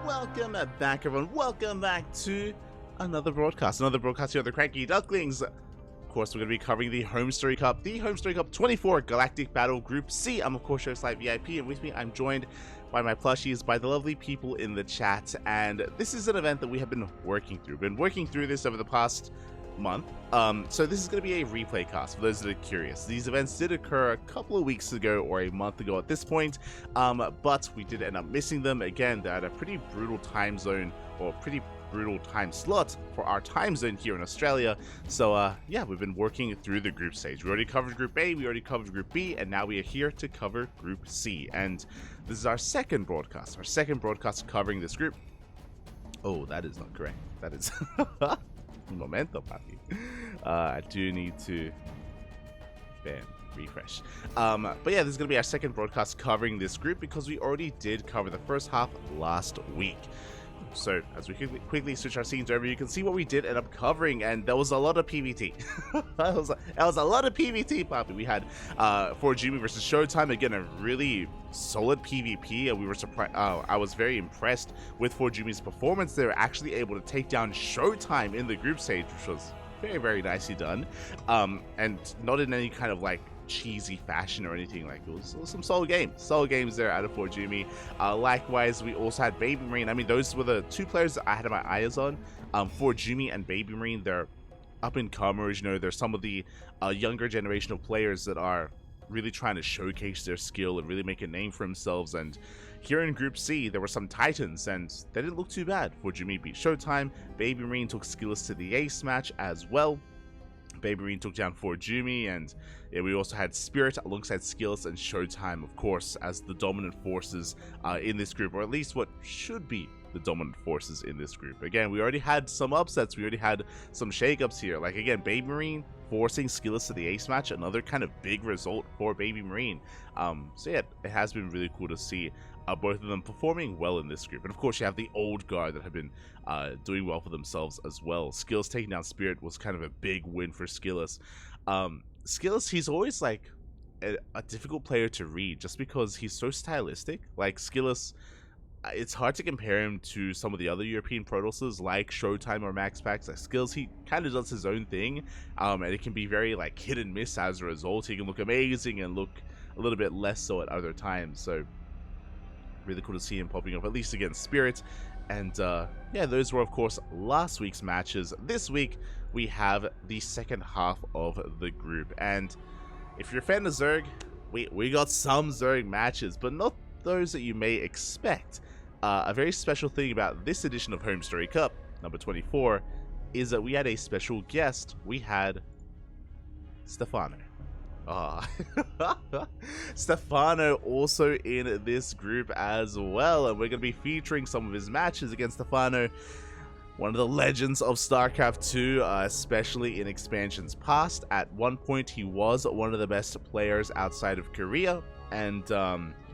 Welcome back, everyone. Welcome back to another broadcast here on the CranKy Ducklings. Of course, we're going to be covering the HomeStory Cup, the HomeStory Cup 24 Galactic Battle Group C. I'm, of course, your Slide VIP, and with me, I'm joined by my plushies, by the lovely people in the chat. And this is an event that we have been working through. We've been working through this over the past month. So this is going to be a replay cast for those that are curious. These events did occur a couple of weeks ago or a month ago at this point, but we did end up missing them. Again, they're at a pretty brutal time zone, or pretty brutal time slot for our time zone here in Australia. So yeah, we've been working through the group stage. We already covered Group A, we already covered Group B, and now we are here to cover Group C. And this is our second broadcast covering this group. Oh, that is not correct. That is Momento, papi. I do need to refresh. But yeah, this is going to be our second broadcast covering this group because we already did cover the first half last week. So as we quickly switch our scenes over, you can see what we did end up covering, and there was a lot of PvT. that was a lot of PvT, papi. We had Jimmy versus Showtime, again a really solid PvP, and we were surprised. I was very impressed with Jimmy's performance. They were actually able to take down Showtime in the group stage, which was very, very nicely done, and not in any kind of like cheesy fashion or anything. Like, it was some solid games there out of Jimmy. Likewise, we also had BabyMarine. I mean, those were the two players that I had my eyes on. Jimmy and BabyMarine, they're up and comers, you know. They're some of the younger generation of players that are really trying to showcase their skill and really make a name for themselves. And here in Group C, there were some titans, and they didn't look too bad. Jimmy beat Showtime. BabyMarine took Skillers to the ace match as well. BabyMarine took down Jimmy, and yeah, we also had Spirit alongside Skills and Showtime, of course, as the dominant forces in this group, or at least what should be the dominant forces in this group. Again, we already had some upsets, we already had some shakeups here. Like, again, BabyMarine forcing Skills to the ace match, another kind of big result for BabyMarine. So yeah, it has been really cool to see both of them performing well in this group. And of course, you have the old guard that have been doing well for themselves as well. Skills taking down Spirit was kind of a big win for Skills. Skills, he's always like a difficult player to read just because he's so stylistic. Like, Skills, it's hard to compare him to some of the other European Protosses like Showtime or Max Packs. Like, Skills, he kind of does his own thing, and it can be very like hit and miss as a result. He can look amazing and look a little bit less so at other times. So really cool to see him popping up, at least against Spirit. And yeah, those were of course last week's matches. This week we have the second half of the group, and if you're a fan of Zerg, we got some Zerg matches, but not those that you may expect. A very special thing about this edition of HomeStory Cup, number 24, is that we had a special guest. We had Stefano. Stefano also in this group as well, and we're going to be featuring some of his matches against Stefano, one of the legends of StarCraft 2, especially in expansions past. At one point, he was one of the best players outside of Korea, and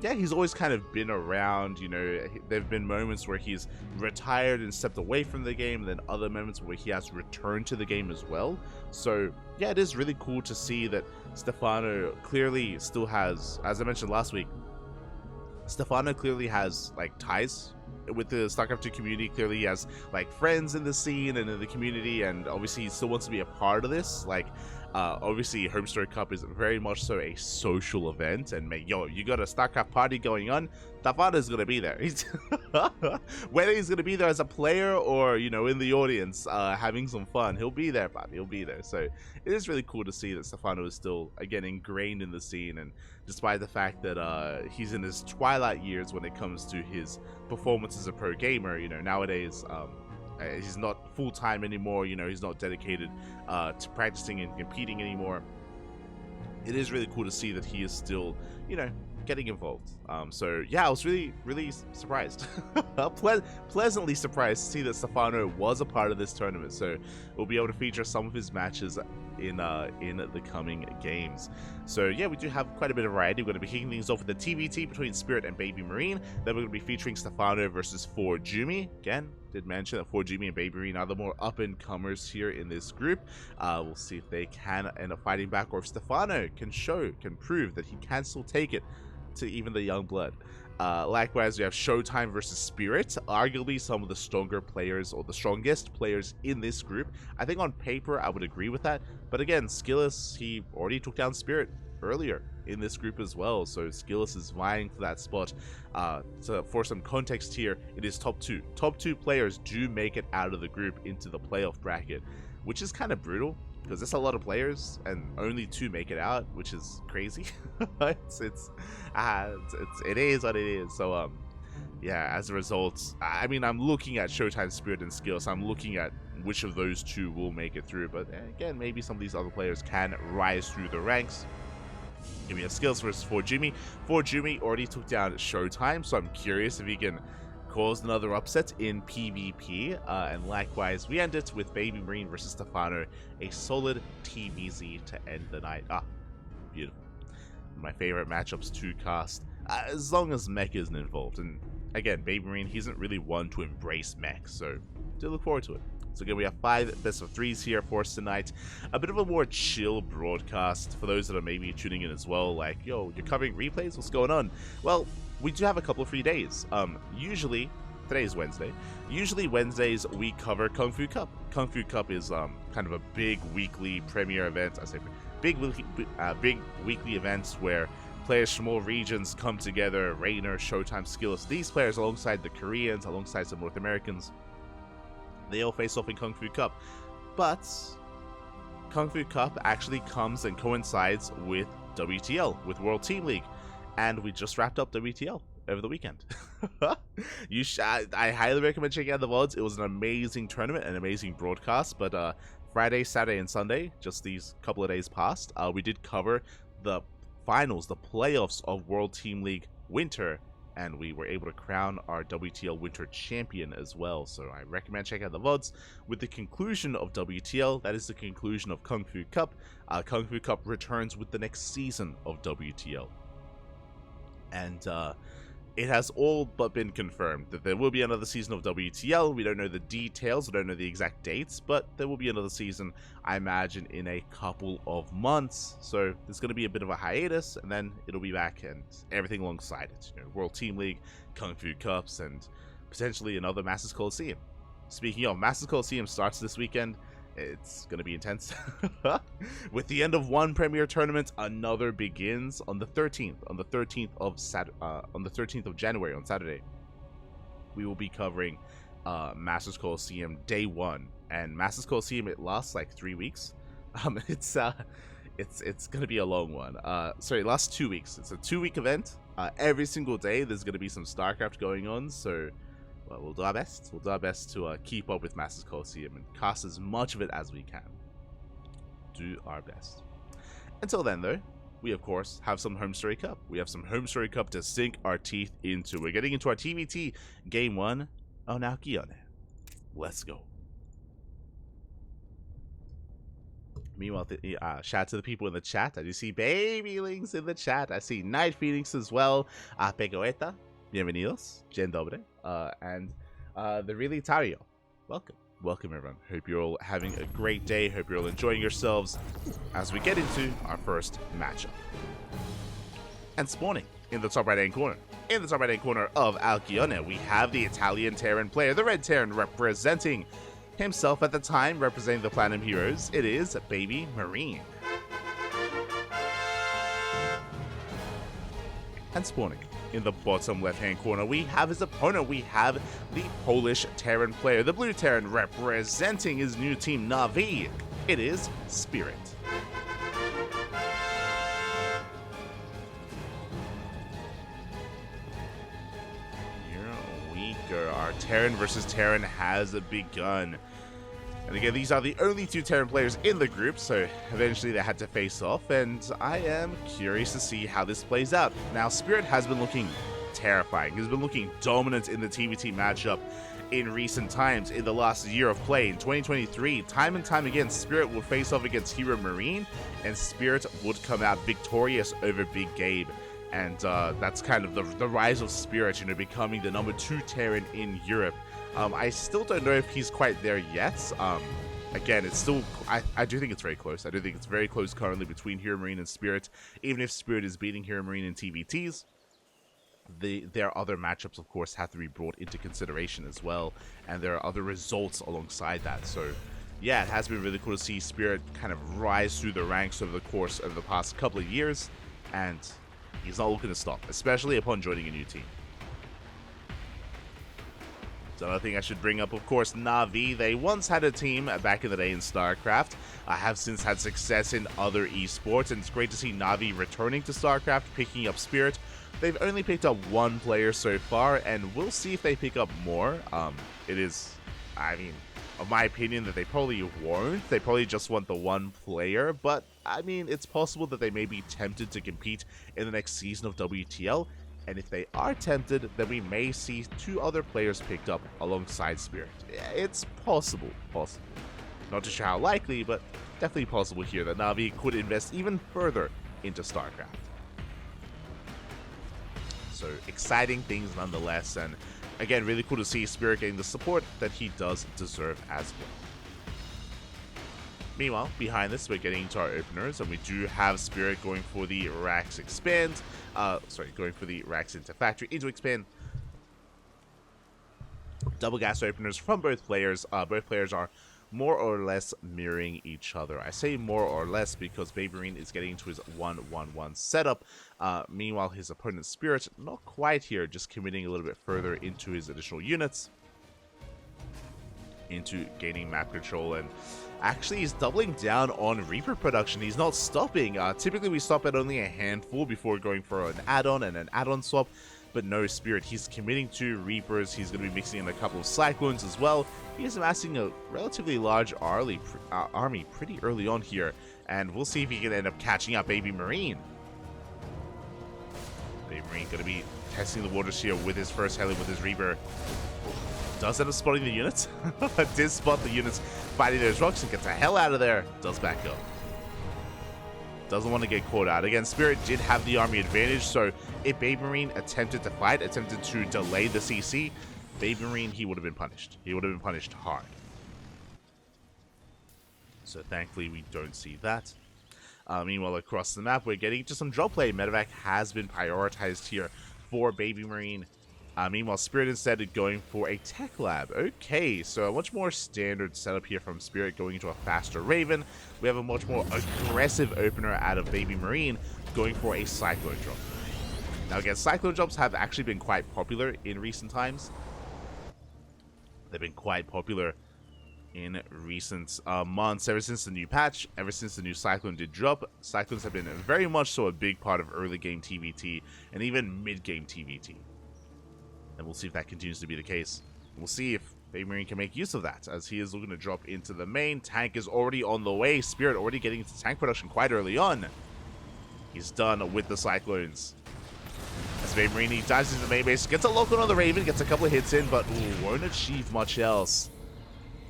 yeah, he's always kind of been around. You know, there have been moments where he's retired and stepped away from the game, and then other moments where he has returned to the game as well. So yeah, it is really cool to see that Stefano clearly still has, as I mentioned last week, Stefano clearly has like ties with the StarCraft 2 community. Clearly he has like friends in the scene and in the community, and obviously he still wants to be a part of this. Like, obviously HomeStory Cup is very much so a social event, and yo, you got a StarCraft party going on, Stefano's gonna be there. He's whether he's gonna be there as a player or, you know, in the audience having some fun, he'll be there, Bobby. He'll be there. So it is really cool to see that Stefano is still, again, ingrained in the scene, and despite the fact that he's in his twilight years when it comes to his performance as a pro gamer, you know, nowadays he's not full-time anymore. You know, he's not dedicated to practicing and competing anymore. It is really cool to see that he is still, you know, getting involved. So yeah, I was really surprised, pleasantly surprised to see that Stefano was a part of this tournament. So we'll be able to feature some of his matches in the coming games. So yeah, we do have quite a bit of variety. We're going to be kicking things off with the TvT between Spirit and BabyMarine. Then we're going to be featuring Stefano versus Jimmy. Again, did mention that Jimmy and BabyMarine are the more up-and-comers here in this group. We'll see if they can end up fighting back, or if Stefano can prove that he can still take it to even the young blood. Likewise, we have Showtime versus Spirit, arguably some of the stronger players or the strongest players in this group. I think on paper I would agree with that, but again, Skillous, he already took down Spirit earlier in this group as well, so Skillous is vying for that spot. So for some context here, it is top two. Top two players do make it out of the group into the playoff bracket, which is kind of brutal because there's a lot of players and only two make it out, which is crazy. it is what it is. So yeah, as a result, I mean, I'm looking at Showtime, Spirit, and Skillous. I'm looking at which of those two will make it through, but again, maybe some of these other players can rise through the ranks. Give me a Skillous versus 4Jimmy. 4Jimmy already took down Showtime, so I'm curious if he can cause another upset in PvP. And likewise, we end it with BabyMarine versus Stefano, a solid TVZ to end the night. Ah, beautiful. My favorite matchups to cast, as long as mech isn't involved. And again, BabyMarine, he isn't really one to embrace mech, so do look forward to it. So again, we have 5 best of 3s here for us tonight. A bit of a more chill broadcast for those that are maybe tuning in as well. Like, yo, you're covering replays? What's going on? Well, we do have a couple of free days. Usually, today is Wednesday. Usually Wednesdays we cover Kung Fu Cup. Kung Fu Cup is kind of a big weekly premier event. I say big weekly events where players from all regions come together. Rainer, Showtime, Skillous. These players alongside the Koreans, alongside some North Americans. They all face off in Kung Fu Cup, but Kung Fu Cup actually comes and coincides with WTL, with World Team League, and we just wrapped up WTL over the weekend. I highly recommend checking out the VODs. It was an amazing tournament, an amazing broadcast, but Friday, Saturday, and Sunday, just these couple of days past, we did cover the finals, the playoffs of World Team League Winter, and we were able to crown our WTL Winter Champion as well. So I recommend checking out the VODs. With the conclusion of WTL, that is the conclusion of Kung Fu Cup. Kung Fu Cup returns with the next season of WTL. And it has all but been confirmed that there will be another season of WTL. We don't know the details, we don't know the exact dates, but there will be another season, I imagine, in a couple of months. So there's going to be a bit of a hiatus, and then it'll be back, and everything alongside it. You know, World Team League, Kung Fu Cups, and potentially another Masters Coliseum. Speaking of, Masters Coliseum starts this weekend. It's going to be intense. With the end of one premier tournament, another begins on the 13th. On the 13th of January, on Saturday, we will be covering Masters Coliseum Day 1. And Masters Coliseum, it lasts like 3 weeks. It's going to be a long one. Sorry, it lasts 2 weeks. It's a 2-week event. Every single day, there's going to be some StarCraft going on. So well, we'll do our best. We'll do our best to keep up with Masters Coliseum and cast as much of it as we can. Do our best. Until then, though, we of course have some HomeStory Cup. We have some HomeStory Cup to sink our teeth into. We're getting into our TvT Game 1 on Alkione. Let's go. Meanwhile, shout out to the people in the chat. I do see Baby Links in the chat. I see Night Phoenix as well. Pegoeta. Bienvenidos, Dzień dobry, and the really Tario. Welcome. Welcome, everyone. Hope you're all having a great day. Hope you're all enjoying yourselves as we get into our first matchup. And spawning in the top right-hand corner. In the top right-hand corner of Alkione, we have the Italian Terran player, the Red Terran, representing himself at the time, representing the Platinum Heroes. It is BabyMarine. And spawning in the bottom left-hand corner, we have his opponent. We have the Polish Terran player, the Blue Terran, representing his new team, Na'Vi. It is Spirit. Here we go. Our Terran versus Terran has begun. And again, these are the only 2 Terran players in the group, so eventually they had to face off, and I am curious to see how this plays out. Now, Spirit has been looking terrifying. He's been looking dominant in the TvT matchup in recent times. In the last year of play, in 2023, time and time again, Spirit would face off against Hero Marine, and Spirit would come out victorious over Big Gabe. And that's kind of the rise of Spirit, you know, becoming the number 2 Terran in Europe. I still don't know if he's quite there yet. Again, it's still, I do think it's very close. I do think it's very close currently between Hero Marine and Spirit, even if Spirit is beating Hero Marine in TvTs. there are other matchups, of course, have to be brought into consideration as well, and there are other results alongside that. So yeah, it has been really cool to see Spirit kind of rise through the ranks over the course of the past couple of years, and he's not looking to stop, especially upon joining a new team. So another thing I should bring up, of course, Na'Vi. They once had a team back in the day in StarCraft. I have since had success in other esports, and it's great to see Na'Vi returning to StarCraft, picking up Spirit. They've only picked up one player so far, and we'll see if they pick up more. It is, I mean, of my opinion, that they probably won't. They probably just want the one player, but I mean, it's possible that they may be tempted to compete in the next season of WTL. And if they are tempted, then we may see 2 other players picked up alongside Spirit. It's possible. Not too sure how likely, but definitely possible here that Na'Vi could invest even further into StarCraft. So exciting things nonetheless, and again, really cool to see Spirit getting the support that he does deserve as well. Meanwhile, behind this, we're getting into our openers, and we do have Spirit going for the Rax Expand. Going for the Rax into Factory, into Expand. Double gas openers from both players. Both players are more or less mirroring each other. I say more or less because BabyMarine is getting into his 1-1-1 setup. Meanwhile, his opponent's Spirit, not quite here, just committing a little bit further into his additional units, into gaining map control, and actually he's doubling down on Reaper production. He's not stopping. Typically we stop at only a handful before going for an add-on and an add-on swap, but no, Spirit, he's committing to Reapers. He's going to be mixing in a couple of Cyclones as well. He is amassing a relatively large army pretty early on here, and we'll see if he can end up catching up BabyMarine. BabyMarine going to be testing the waters here with his first heli with his Reaper. Does end up spotting the units. Did spot the units fighting those rocks and gets the hell out of there. Does back up. Doesn't want to get caught out. Again, Spirit did have the army advantage, so if BabyMarine attempted to fight, attempted to delay the CC, BabyMarine, he would have been punished. He would have been punished hard. So thankfully, we don't see that. Meanwhile, across the map, we're getting to some drop play. Medevac has been prioritized here for BabyMarine. Meanwhile, Spirit instead is going for a tech lab. Okay, so a much more standard setup here from Spirit, going into a faster Raven. We have a much more aggressive opener out of BabyMarine, going for a Cyclone drop. Now again, Cyclone drops have actually been quite popular in recent times. They've been quite popular in recent months, ever since the new patch, ever since the new Cyclone did drop. Cyclones have been very much so a big part of early game TvT and even mid game TvT. And we'll see if that continues to be the case. We'll see if BabyMarine can make use of that, as he is looking to drop into the main. Tank is already on the way. Spirit already getting into tank production quite early on. He's done with the Cyclones. As BabyMarine dives into the main base, gets a lock on the Raven, gets a couple of hits in, but won't achieve much else.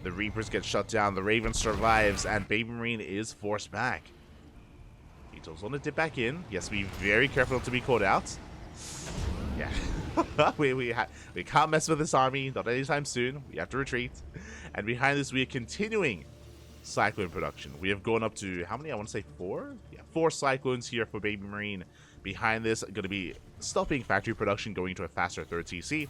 The Reapers get shut down, the Raven survives, and BabyMarine is forced back. He does want to dip back in. He has to be very careful not to be caught out. Yeah. we can't mess with this army, not anytime soon. We have to retreat. And behind this, we are continuing Cyclone production. We have gone up to, how many? I want to say 4? Yeah, 4 Cyclones here for BabyMarine. Behind this, going to be stopping factory production, going to a faster 3rd TC,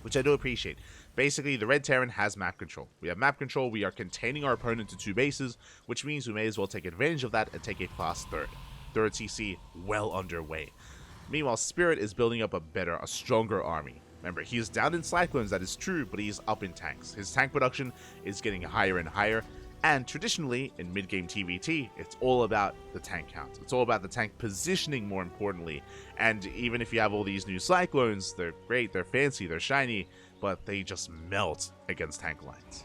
which I do appreciate. Basically, the Red Terran has map control. We have map control. We are containing our opponent to 2 bases, which means we may as well take advantage of that and take a fast 3rd. 3rd TC well underway. Meanwhile, Spirit is building up a stronger army. Remember, he is down in Cyclones, that is true, but he's up in tanks. His tank production is getting higher and higher, and traditionally, in mid-game TvT, it's all about the tank count. It's all about the tank positioning, more importantly. And even if you have all these new Cyclones, they're great, they're fancy, they're shiny, but they just melt against tank lines.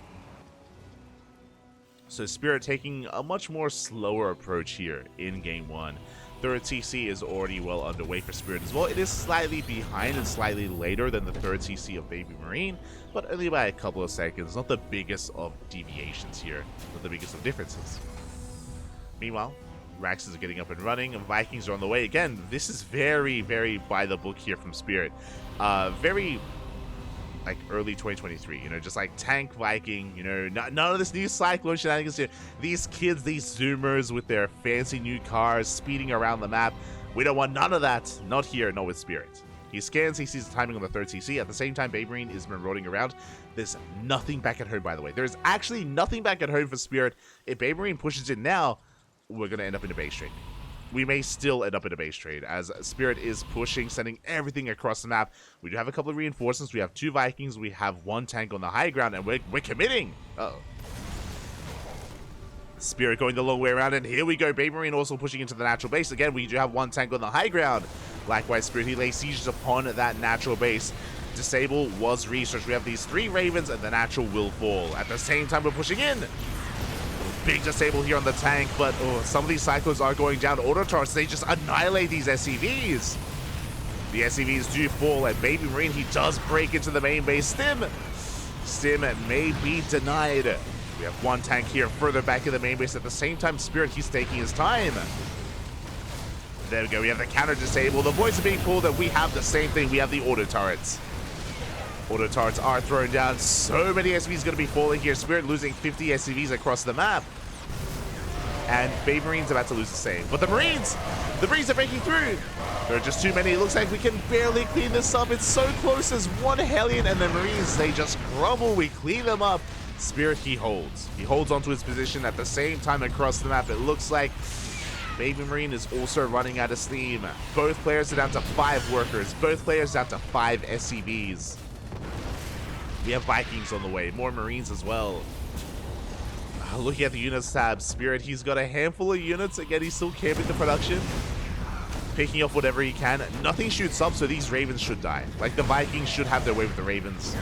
So Spirit taking a much more slower approach here in Game 1. 3rd TC is already well underway for Spirit as well. It is slightly behind and slightly later than the 3rd TC of BabyMarine, but only by a couple of seconds. Not the biggest of deviations here, not the biggest of differences. Meanwhile, Raxes are getting up and running, and Vikings are on the way. Again, this is very, very by the book here from Spirit. Very like early 2023, you know, just like tank Viking, you know, none of this new Cyclone shenanigans here. These kids, these Zoomers with their fancy new cars speeding around the map, we don't want none of that. Not here, not with Spirit. He scans, he sees the timing on the 3rd CC. At the same time, BabyMarine is marauding around. There's nothing back at home, by the way. There's actually nothing back at home for Spirit. If BabyMarine pushes in now, we're going to end up in a base trade. We may still end up in a base trade as Spirit is pushing, sending everything across the map. We do have a couple of reinforcements. We have 2 Vikings. We have 1 tank on the high ground, and we're committing. Uh-oh. Spirit going the long way around, and here we go. BabyMarine also pushing into the natural base. Again, we do have 1 tank on the high ground. Likewise, Spirit, he lays sieges upon that natural base. Disable was researched. We have these 3 Ravens, and the natural will fall. At the same time, we're pushing in. Big disable here on the tank, but some of these cycles are going down. Autotarts, they just annihilate these SCVs. The SCVs do fall, and BabyMarine, he does break into the main base. Stim may be denied. We have 1 tank here further back in the main base. At the same time, Spirit, he's taking his time. There we go. We have the counter disable. The voice is being pulled, and we have the same thing. We have the auto turrets. Auto turrets are thrown down. So many SCVs going to be falling here. Spirit losing 50 SCVs across the map. And BabyMarine's about to lose the same. But the Marines are breaking through. There are just too many. It looks like we can barely clean this up. It's so close as 1 Hellion, and the Marines, they just crumble. We clean them up. Spirit, he holds. He holds onto his position. At the same time across the map, it looks like BabyMarine is also running out of steam. Both players are down to 5 workers. Both players down to 5 SCVs. We have Vikings on the way. More Marines as well. Looking at the units tab, Spirit, he's got a handful of units. Again, he's still camping the production. Picking off whatever he can. Nothing shoots up, so these Ravens should die. Like, the Vikings should have their way with the Ravens.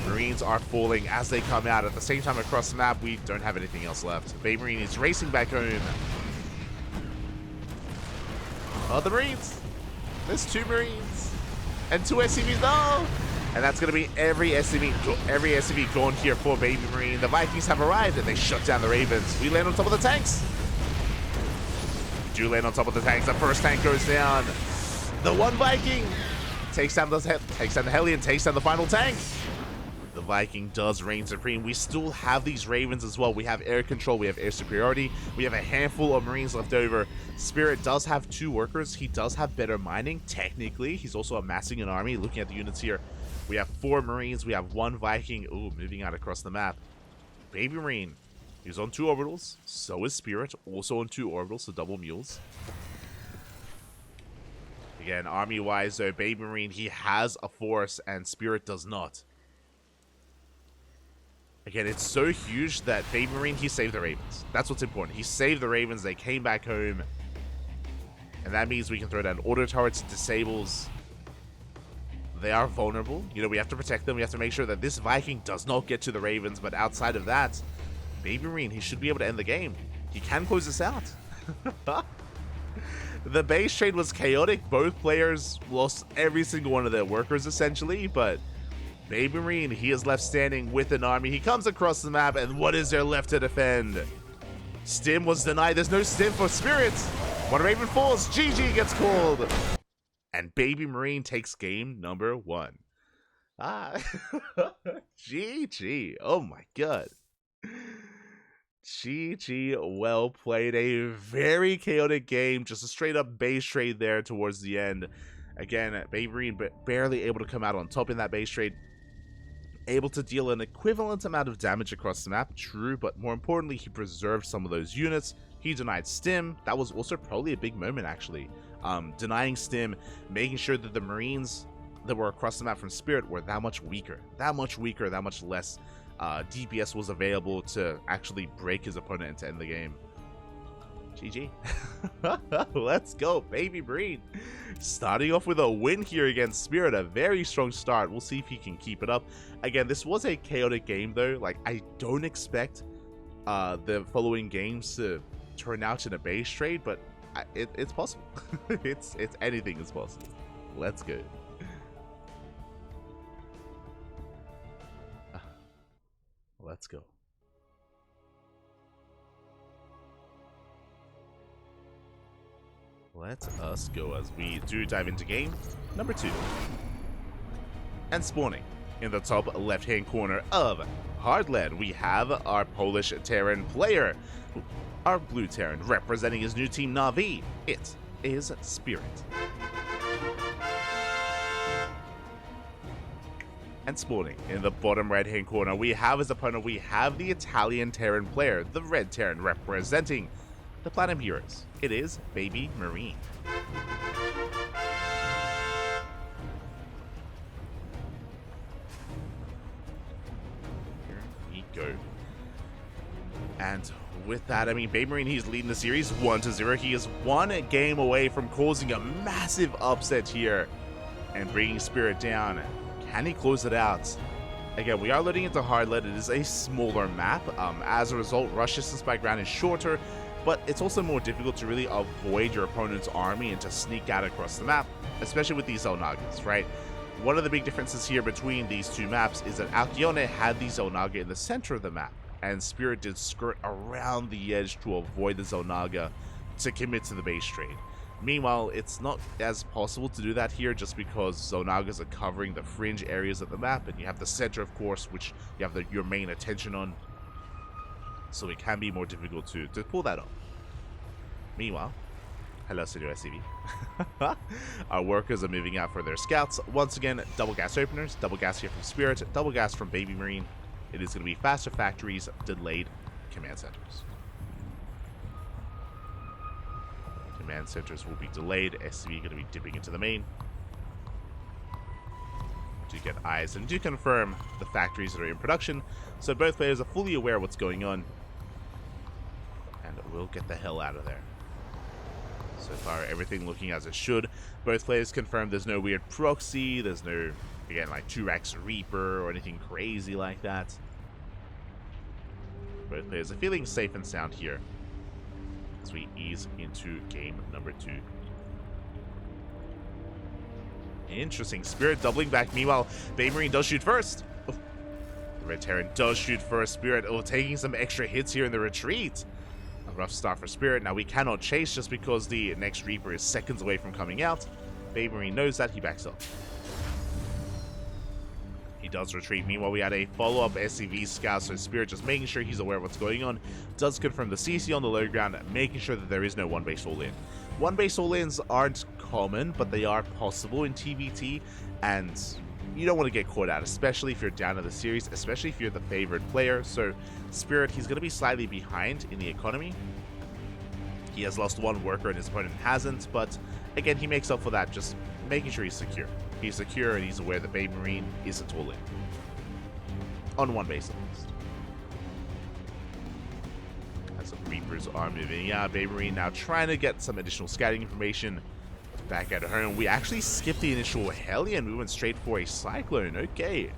Marines are falling as they come out. At the same time across the map, we don't have anything else left. BabyMarine is racing back home. Oh, the Marines. There's 2 Marines. And 2 SCVs. No! And that's going to be every SCV gone here for BabyMarine. The Vikings have arrived, and they shut down the Ravens. We land on top of the tanks. We do land on top of the tanks. The first tank goes down. The 1 Viking takes down the Hellion, takes down the final tank. The Viking does reign supreme. We still have these Ravens as well. We have air control. We have air superiority. We have a handful of Marines left over. Spirit does have 2 workers. He does have better mining, technically. He's also amassing an army. Looking at the units here, we have 4 Marines. We have 1 Viking. Ooh, moving out across the map. BabyMarine, he's on 2 orbitals. So is Spirit, also on 2 orbitals, so double mules. Again, army-wise, though, BabyMarine, he has a force, and Spirit does not. Again, it's so huge that BabyMarine, he saved the Ravens. That's what's important. He saved the Ravens. They came back home. And that means we can throw down auto turrets, disables. They are vulnerable. You know, we have to protect them. We have to make sure that this Viking does not get to the Ravens. But outside of that, BabyMarine, he should be able to end the game. He can close this out. The base trade was chaotic. Both players lost every single one of their workers, essentially. But BabyMarine, he is left standing with an army. He comes across the map, and what is there left to defend? Stim was denied. There's no Stim for Spirit. 1 Raven falls. GG gets called. And BabyMarine takes game number 1. GG. Oh my god. GG, well played. A very chaotic game. Just a straight up base trade there towards the end. Again, BabyMarine barely able to come out on top in that base trade. Able to deal an equivalent amount of damage across the map, true, but more importantly, he preserved some of those units. He denied Stim. That was also probably a big moment, actually. Denying Stim, making sure that the Marines that were across the map from Spirit were that much weaker, that much less DPS was available to actually break his opponent and to end the game. GG. Let's go, BabyMarine. Starting off with a win here against Spirit, a very strong start. We'll see if he can keep it up. Again, this was a chaotic game though. Like, I don't expect the following games to turn out in a base trade, but it's possible. it's anything is possible. Let's go. Let's go. Let us go as we do dive into game number 2. And spawning in the top left-hand corner of Hardland, we have our Polish Terran player. Our blue Terran representing his new team Na'Vi. It is Spirit. And spawning in the bottom right hand corner, we have as opponent, we have the Italian Terran player, the Red Terran, representing the Platinum Heroes. It is BabyMarine. Here we go. And with that, I mean, BabyMarine, he's leading the series 1-0. He is one game away from causing a massive upset here and bringing Spirit down. Can he close it out? Again, we are loading into Hardlet. It is a smaller map. As a result, rush distance by ground is shorter, but it's also more difficult to really avoid your opponent's army and to sneak out across the map, especially with these Zelnagas, right? One of the big differences here between these two maps is that Alcyone had the Zelnaga in the center of the map, and Spirit did skirt around the edge to avoid the Zelnaga to commit to the base trade. Meanwhile, it's not as possible to do that here just because Zelnagas are covering the fringe areas of the map, and you have the center, of course, which you have your main attention on. So it can be more difficult to pull that off. Meanwhile, hello, Studio SCV. Our workers are moving out for their scouts. Once again, double gas openers, double gas here from Spirit, double gas from BabyMarine. It is going to be faster factories, delayed command centers. Command centers will be delayed. SCV going to be dipping into the main. To get eyes and do confirm the factories that are in production, so both players are fully aware of what's going on. And we'll get the hell out of there. So far, everything looking as it should. Both players confirm there's no weird proxy, there's no, again, like 2x Reaper or anything crazy like that. Both players are feeling safe and sound here as we ease into game number 2. Interesting. Spirit doubling back. Meanwhile, BabyMarine does shoot first. Oh, the Red Terran does shoot first. Spirit taking some extra hits here in the retreat. A rough start for Spirit. Now, we cannot chase just because the next Reaper is seconds away from coming out. BabyMarine knows that. He backs up. He does retreat. Meanwhile, we had a follow-up SCV scout, so Spirit just making sure he's aware of what's going on. Does confirm the CC on the low ground, making sure that there is no one-base all-in. One-base all-ins aren't common, but they are possible in TvT, and you don't want to get caught out, especially if you're down in the series, especially if you're the favored player. So Spirit, he's going to be slightly behind in the economy. He has lost one worker and his opponent hasn't, but again, he makes up for that just making sure he's secure. He's secure and he's aware that BabyMarine isn't all in. On one base at least. As the Reapers are moving out, BabyMarine now trying to get some additional scouting information back at home. We actually skipped the initial Hellion. We went straight for a Cyclone. Okay.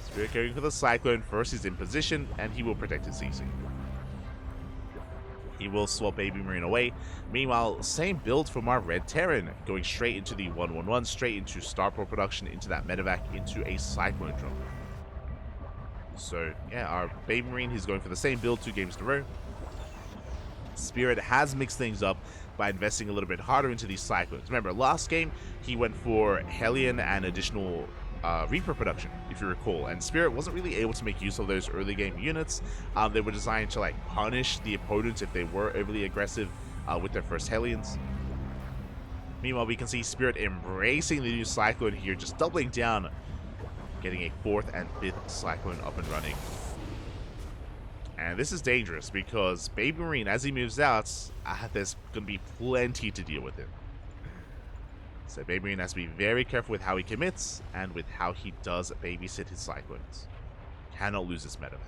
Spirit going for the Cyclone first. He's in position and he will protect his CC. He will swap BabyMarine away. Meanwhile, same build from our Red Terran, going straight into the 1-1-1, straight into Starport production, into that medevac, into a Cyclone drone. So, yeah, our BabyMarine, he's going for the same build 2 games in a row. Spirit has mixed things up by investing a little bit harder into these Cyclones. Remember, last game, he went for Hellion and additional Reaper production, if you recall, and Spirit wasn't really able to make use of those early game units. They were designed to like punish the opponents if they were overly aggressive with their first Hellions. Meanwhile, we can see Spirit embracing the new Cyclone here, just doubling down, getting a 4th and 5th Cyclone up and running. And this is dangerous because BabyMarine, as he moves out, there's going to be plenty to deal with him. So BabyMarine has to be very careful with how he commits and with how he does babysit his Cyclones. Cannot lose this medevac.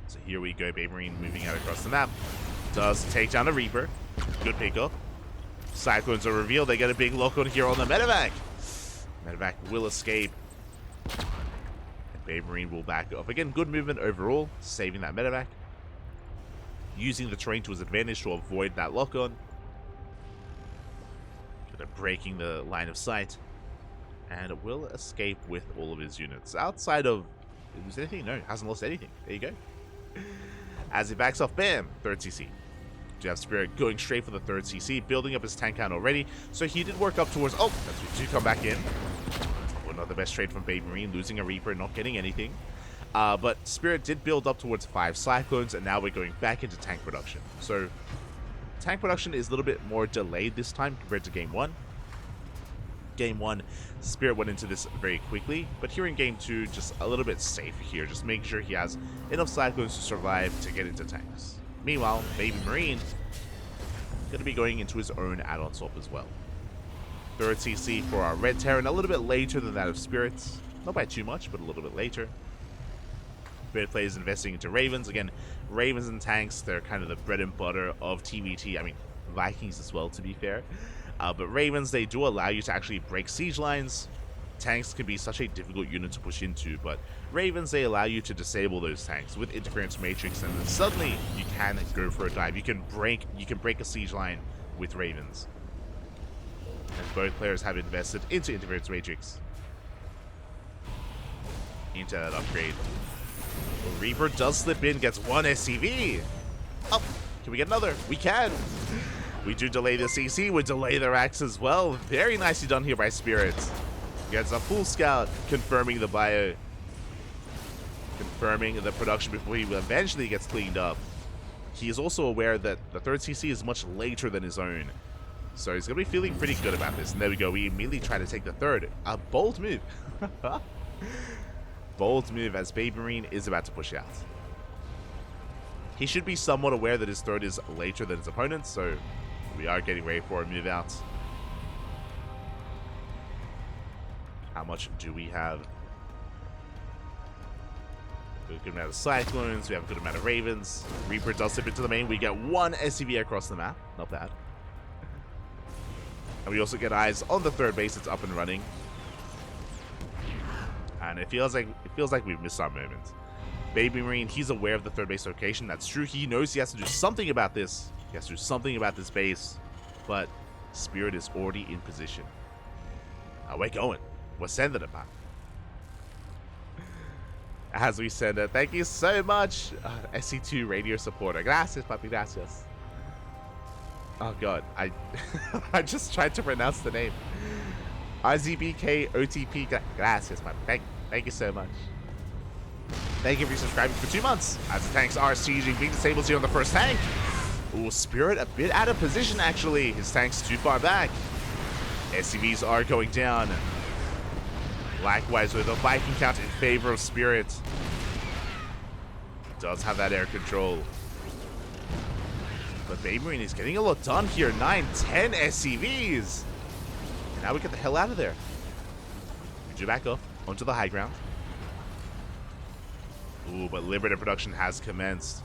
So here we go, BabyMarine moving out across the map. Does take down a Reaper. Good pickup. Cyclones are revealed. They get a big lock on here on the medevac. Medevac will escape. And BabyMarine will back up. Again, good movement overall, saving that medevac. Using the terrain to his advantage to avoid that lock-on. Kind of breaking the line of sight. And will escape with all of his units. Outside of... Did he lose anything? No, hasn't lost anything. There you go. As he backs off, bam! 3rd CC. You have Spirit going straight for the 3rd CC, building up his tank count already. So he did work up towards... Oh, that's to come back in. Well, not the best trade from BabyMarine, losing a Reaper, not getting anything. But Spirit did build up towards 5 Cyclones, and now we're going back into tank production. So, tank production is a little bit more delayed this time compared to Game 1. Game 1, Spirit went into this very quickly, but here in Game 2, just a little bit safer here, just making sure he has enough cyclones to survive to get into tanks. Meanwhile, BabyMarine going to be going into his own add-on swap as well. Third CC for our Red Terran, a little bit later than that of Spirits. Not by too much, but a little bit later. Spirit players investing into Ravens. Again, Ravens and tanks, they're kind of the bread and butter of TvT. I mean, Vikings as well, to be fair. But Ravens, they do allow you to actually break siege lines. Tanks can be such a difficult unit to push into, but Ravens, they allow you to disable those tanks with Interference Matrix, and then suddenly you can go for a dive. You can break a siege line with Ravens. And both players have invested into Interference Matrix. Into that upgrade. Well, Reaper does slip in, gets one SCV. Oh, can we get another? We can. We do delay the CC, we delay the racks as well. Very nicely done here by Spirit. Gets a full scout, confirming the bio. Confirming the production before he eventually gets cleaned up. He is also aware that the third CC is much later than his own. So he's going to be feeling pretty good about this. And there we go, we immediately try to take the third. A bold move. Bold move as BabyMarine is about to push out. He should be somewhat aware that his third is later than his opponent's, so we are getting ready for a move out. How much do we have? We have a good amount of Cyclones, we have a good amount of Ravens. Reaper does slip into the main, we get one SCV across the map, not bad. And we also get eyes on the third base, it's up and running. And it feels like we've missed our moment. BabyMarine, he's aware of the third base location. That's true. He knows he has to do something about this. He has to do something about this base. But Spirit is already in position. We're going. We're sending it back. As we send it, thank you so much, SC2 radio supporter. Gracias, papi, gracias. Oh god, I just tried to pronounce the name. RZBK OTP. Gracias, papi. Thank you so much. Thank you for subscribing for 2 months. As the tanks are sieging, being disabled here on the first tank. Ooh, Spirit a bit out of position, actually. His tank's too far back. SCVs are going down. Likewise, with a Viking count in favor of Spirit. Does have that air control. But BabyMarine is getting a lot done here. 9, 10 SCVs. And now we get the hell out of there. We do back up onto the high ground. Ooh, but Liberator production has commenced.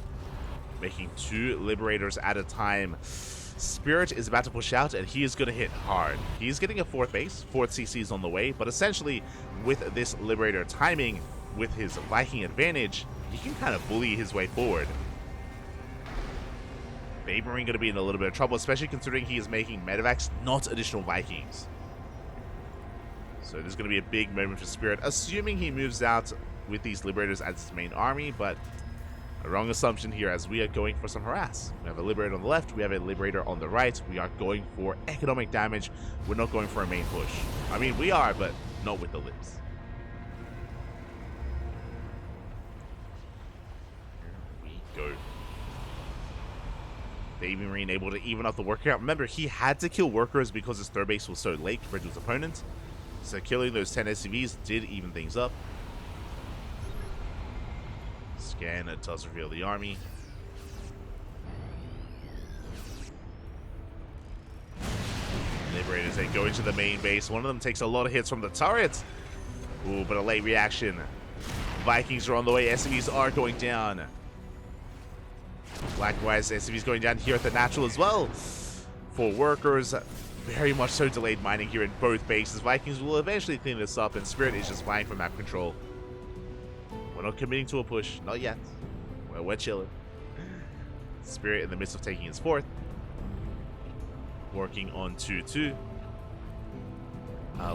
Making 2 Liberators at a time. Spirit is about to push out, and he is going to hit hard. He's getting a 4th base. 4th CC is on the way, but essentially, with this Liberator timing, with his Viking advantage, he can kind of bully his way forward. BabyMarine going to be in a little bit of trouble, especially considering he is making medevacs, not additional Vikings. So there's going to be a big moment for Spirit, assuming he moves out with these Liberators as his main army, but a wrong assumption here as we are going for some harass. We have a Liberator on the left, we have a Liberator on the right. We are going for economic damage. We're not going for a main push. I mean, we are, but not with the Libs. Here we go. BabyMarine able to even up the worker count. Remember, he had to kill workers because his third base was so late compared to his opponent. So killing those 10 SCVs did even things up. Scan, it does reveal the army. Liberators, they go into the main base. One of them takes a lot of hits from the turret. Ooh, but a late reaction. Vikings are on the way. SCVs are going down. Likewise, SCVs going down here at the natural as well. For workers, very much so delayed mining here in both bases. Vikings will eventually clean this up, and Spirit is just vying for map control. We're not committing to a push, not yet. Well, we're chilling. Spirit in the midst of taking his 4th. Working on 2-2.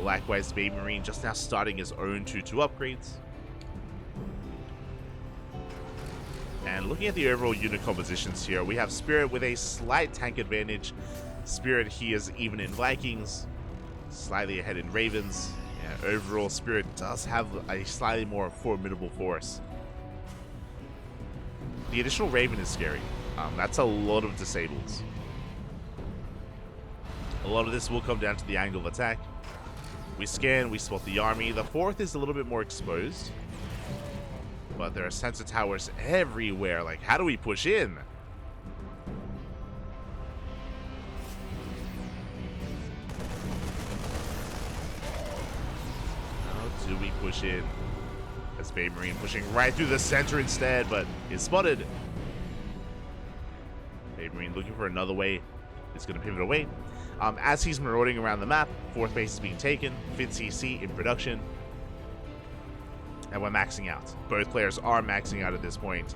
Likewise, BabyMarine just now starting his own 2-2 upgrades. And looking at the overall unit compositions here, we have Spirit with a slight tank advantage. Spirit, he is even in Vikings, slightly ahead in Ravens. Yeah, overall, Spirit does have a slightly more formidable force. The additional Raven is scary. That's a lot of disables. A lot of this will come down to the angle of attack. We scan, we spot the army. The 4th is a little bit more exposed. But there are sensor towers everywhere. Like, how do we push in? How do we push in? That's BabyMarine pushing right through the center instead, but is spotted. BabyMarine looking for another way. It's going to pivot away. As he's marauding around the map, 4th base is being taken. 5th CC in production. And we're maxing out. Both players are maxing out at this point.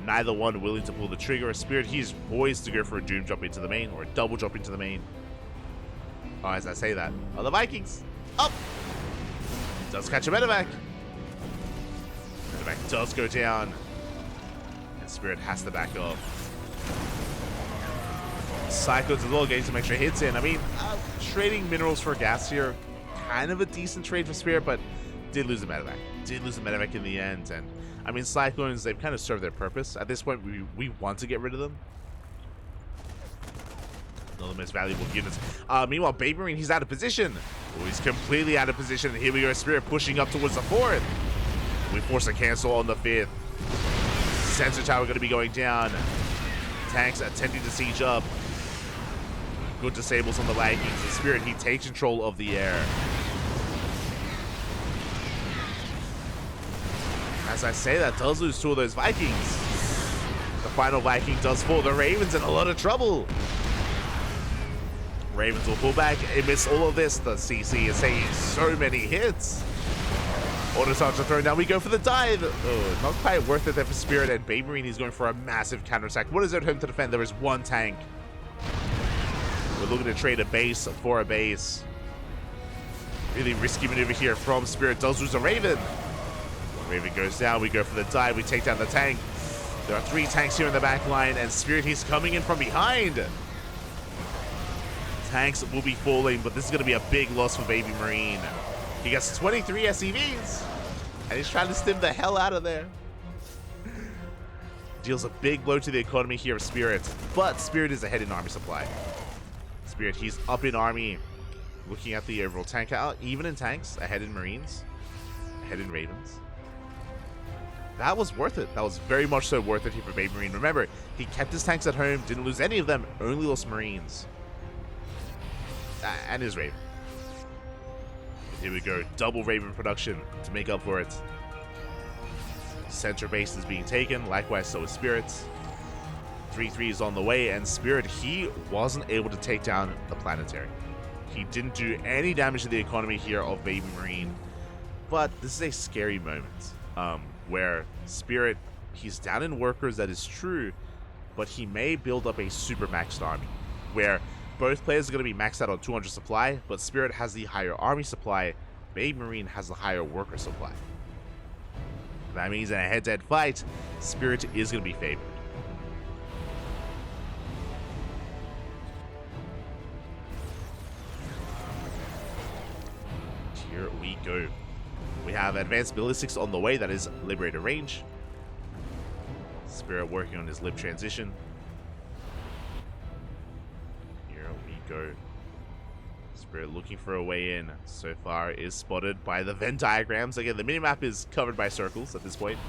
Neither one willing to pull the trigger. Spirit, he's poised to go for a doom drop into the main, or a double drop into the main. Oh, as I say that. Oh, the Vikings! Up! Does catch a medevac. Medevac does go down. And Spirit has to back off. Cyclones as well, getting some extra hits in. I mean, trading minerals for gas here, kind of a decent trade for Spirit, but did lose the medevac. Did lose the medevac in the end, and I mean, Cyclones, they've kind of served their purpose. At this point, we want to get rid of them. Not the most valuable units. Meanwhile, BabyMarine, he's out of position. Oh, he's completely out of position. Here we go, Spirit pushing up towards the 4th. We force a cancel on the 5th. Sensor tower going to be going down. Tanks attempting to siege up. Good disables on the Vikings. The Spirit, he takes control of the air. As I say that, does lose 2 of those Vikings. The final Viking does fall. The Ravens in a lot of trouble. Ravens will pull back. Amidst all of this, the CC is taking so many hits. Autocharge are thrown down. We go for the dive. Oh, not quite worth it there for Spirit, and BabyMarine is going for a massive counterattack. What is it home to defend? There is 1 tank. We're looking to trade a base for a base. Really risky maneuver here from Spirit. Does lose a Raven. When Raven goes down, we go for the dive. We take down the tank. There are 3 tanks here in the back line, and Spirit, he's coming in from behind. Tanks will be falling, but this is going to be a big loss for BabyMarine. He gets 23 SCVs, and he's trying to stim the hell out of there. Deals a big blow to the economy here of Spirit, but Spirit is ahead in army supply. Spirit, he's up in army, looking at the overall tank count, even in tanks, ahead in Marines, ahead in Ravens. That was worth it. That was very much so worth it here for BabyMarine. Remember, he kept his tanks at home, didn't lose any of them, only lost Marines. And his Raven. Here we go, double Raven production to make up for it. Center base is being taken, likewise so is Spirits. 3-3 is on the way, and Spirit, he wasn't able to take down the planetary. He didn't do any damage to the economy here of BabyMarine. But this is a scary moment, where Spirit, he's down in workers, that is true, but he may build up a super maxed army, where both players are going to be maxed out on 200 supply, but Spirit has the higher army supply, BabyMarine has the higher worker supply. That means in a head-to-head fight, Spirit is going to be favored. Here we go. We have advanced ballistics on the way, that is Liberator range. Spirit working on his lib transition. Here we go. Spirit looking for a way in. So far is spotted by the Venn diagrams. Again, the minimap is covered by circles at this point.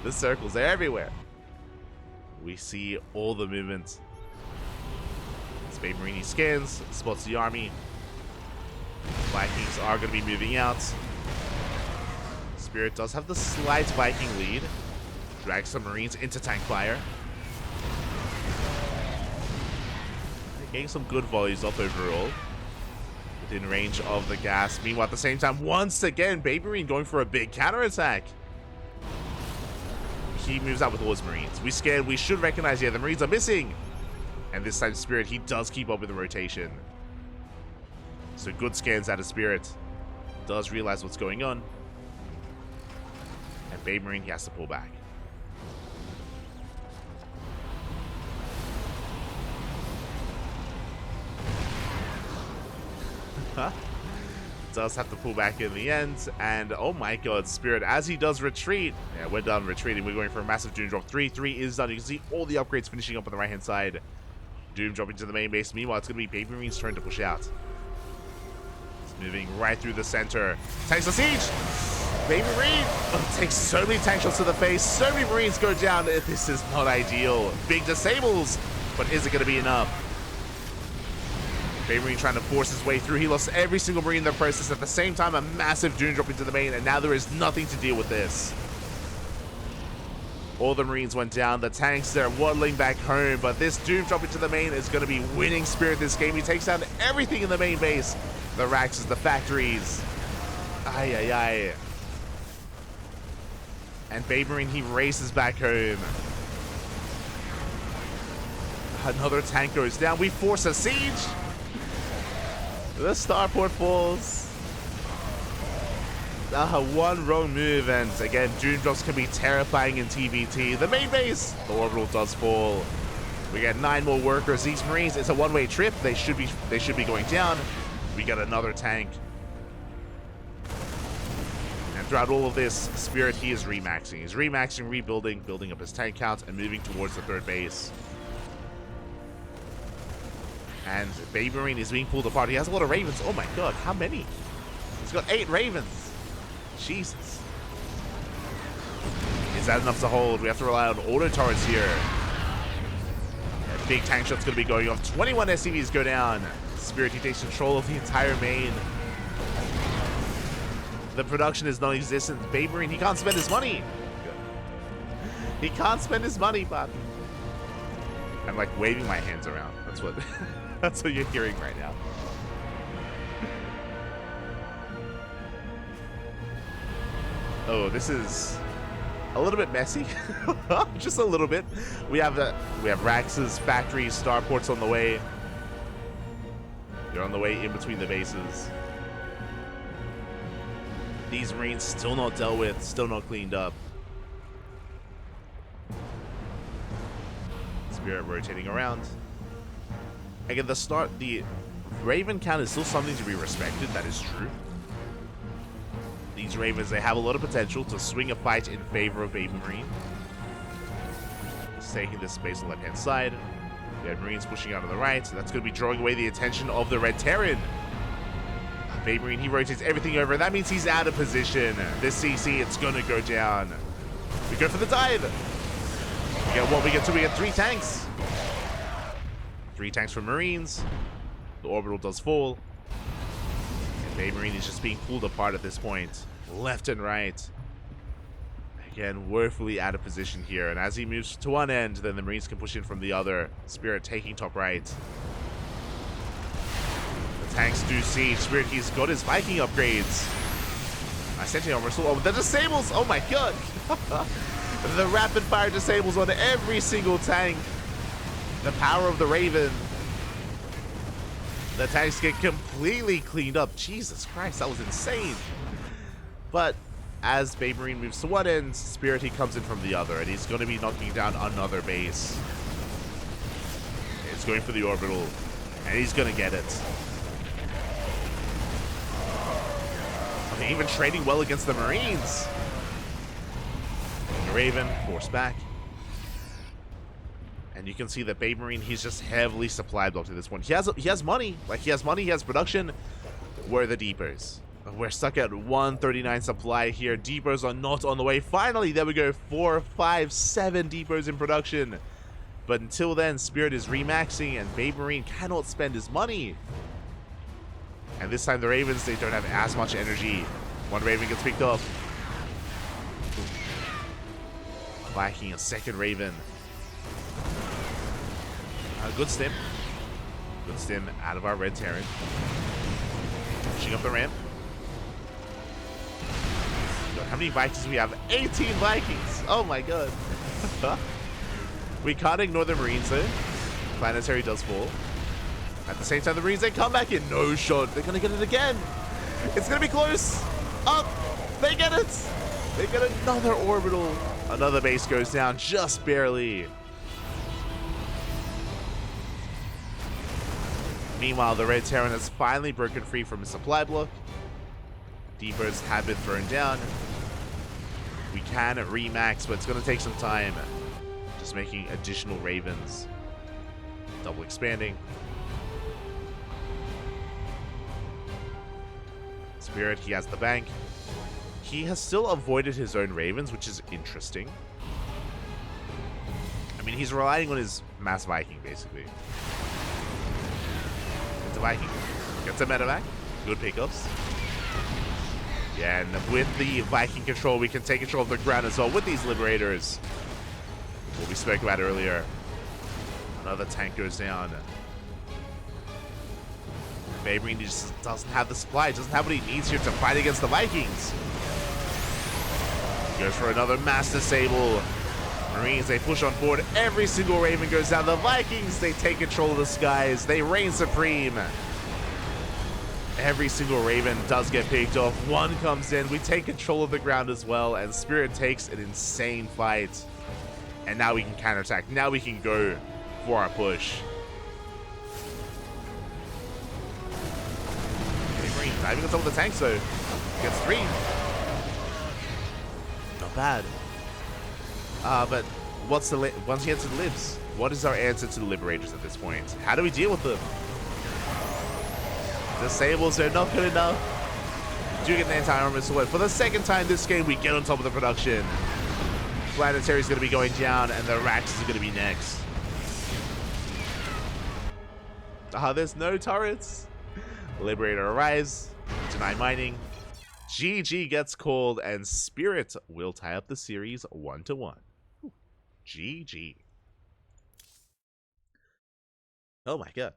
The circles are everywhere. We see all the movement. As BabyMarine scans, spots the army. Vikings are going to be moving out. Spirit does have the slight Viking lead. Drags some Marines into tank fire. Getting some good volleys up overall. Within range of the gas. Meanwhile, at the same time, once again, BabyMarine going for a big counterattack. He moves out with all his Marines. We scan, we should recognize, yeah, the Marines are missing. And this time, Spirit, he does keep up with the rotation. So good scans out of Spirit. Does realize what's going on. And BabyMarine, he has to pull back. Does have to pull back in the end, and oh my god, Spirit, as he does retreat, yeah, we're done retreating, we're going for a massive doom drop. 3-3 is done. You can see all the upgrades finishing up on the right hand side. Doom dropping to the main base. Meanwhile, it's going to be BabyMarine's turn to push out. It's moving right through the center. Tanks the siege! BabyMarine takes so many tank shots to the face. So many Marines go down. This is not ideal. Big disables, but is it going to be enough? BabyMarine trying to force his way through. He lost every single Marine in the process. At the same time, a massive Doom drop into the main, and now there is nothing to deal with this. All the Marines went down. The tanks, they're waddling back home, but this Doom drop into the main is going to be winning Spirit this game. He takes down everything in the main base. The racks, the factories. Ay, ay, ay. And BabyMarine, he races back home. Another tank goes down. We force a siege. The starport falls. One wrong move, and again, Doom drops can be terrifying in TvT. The main base, the orbital does fall. We get 9 more workers. These Marines, it's a one-way trip. They should be going down. We get another tank. And throughout all of this, Spirit, he is remaxing. He's remaxing, rebuilding, building up his tank count, and moving towards the 3rd base. And BabyMarine is being pulled apart. He has a lot of Ravens. Oh my god, how many? He's got 8 Ravens. Jesus. Is that enough to hold? We have to rely on auto turrets here. A big tank shot's going to be going off. 21 SCVs go down. Spirit, he takes control of the entire main. The production is non-existent. BabyMarine, he can't spend his money. He can't spend his money, but I'm like waving my hands around. That's what that's what you're hearing right now. Oh, this is a little bit messy. Just a little bit. We have Rax's factories, starports on the way. They're on the way in between the bases. These Marines still not dealt with, still not cleaned up. Spirit rotating around. Again, the Raven count is still something to be respected, that is true. These Ravens, they have a lot of potential to swing a fight in favor of BabyMarine. He's taking this space on the left-hand side. We have Marines pushing out on the right, so that's going to be drawing away the attention of the Red Terran. BabyMarine, he rotates everything over. That means he's out of position. This CC, it's going to go down. We go for the dive. We get what? We get 2. We get 3 tanks. 3 tanks from Marines. The orbital does fall. BabyMarine is just being pulled apart at this point, left and right. Again, woefully out of position here, and as he moves to one end, then the Marines can push in from the other. Spirit taking top right. The tanks do siege. Spirit, he's got his Viking upgrades. I sent him over. Oh, the disables! Oh my god! The rapid fire disables on every single tank. The power of the Raven. The tanks get completely cleaned up. Jesus Christ, that was insane. But as BabyMarine moves to one end, Spirit, he comes in from the other, and he's going to be knocking down another base. He's going for the orbital, and he's going to get it. Okay, even trading well against the Marines. The Raven forced back. And you can see that BabyMarine, he's just heavily supply blocked at this point. He has money. Like, he has money, he has production. Where are the depots? We're stuck at 139 supply here. Depots are not on the way. Finally, there we go. 4, 5, 7 depots in production. But until then, Spirit is remaxing, and BabyMarine cannot spend his money. And this time, the Ravens, they don't have as much energy. One Raven gets picked up. Viking, a second Raven. Good stim. Good stim out of our Red Terran. Pushing up the ramp. How many Vikings do we have? 18 Vikings! Oh my god. We can't ignore the Marines though. Planetary does fall. At the same time, the Marines, they come back in. No shot. They're going to get it again. It's going to be close. Up. They get it. They get another orbital. Another base goes down just barely. Meanwhile, the Red Terran has finally broken free from his supply block. Depots have been thrown down. We can remax, but it's going to take some time. Just making additional Ravens. Double expanding. Spirit, he has the bank. He has still avoided his own ravens, which is interesting. I mean, he's relying on his mass Viking, basically. It's a Viking. Gets a medevac. Good pickups. Yeah, and with the Viking control, we can take control of the ground as well with these Liberators. What we spoke about earlier. Another tank goes down. BabyMarine just doesn't have the supply, doesn't have what he needs here to fight against the Vikings. Goes for another mass disable. Marines, they push on board. Every single Raven goes down. The Vikings, they take control of the skies. They reign supreme. Every single Raven does get picked off. One comes in. We take control of the ground as well. And Spirit takes an insane fight. And now we can counterattack. Now we can go for our push. BabyMarine diving on top of the tanks though. Gets 3. Not bad. But what's the once he gets to the libs? What is our answer to the Liberators at this point? How do we deal with them? Disables are not good enough. Do get an anti-armor sword. For the second time this game, we get on top of the production. Planetary is going to be going down, and the Rax is going to be next. There's no turrets. Liberator arrives. Deny mining. GG gets called, and Spirit will tie up the series 1-1. GG. Oh my god.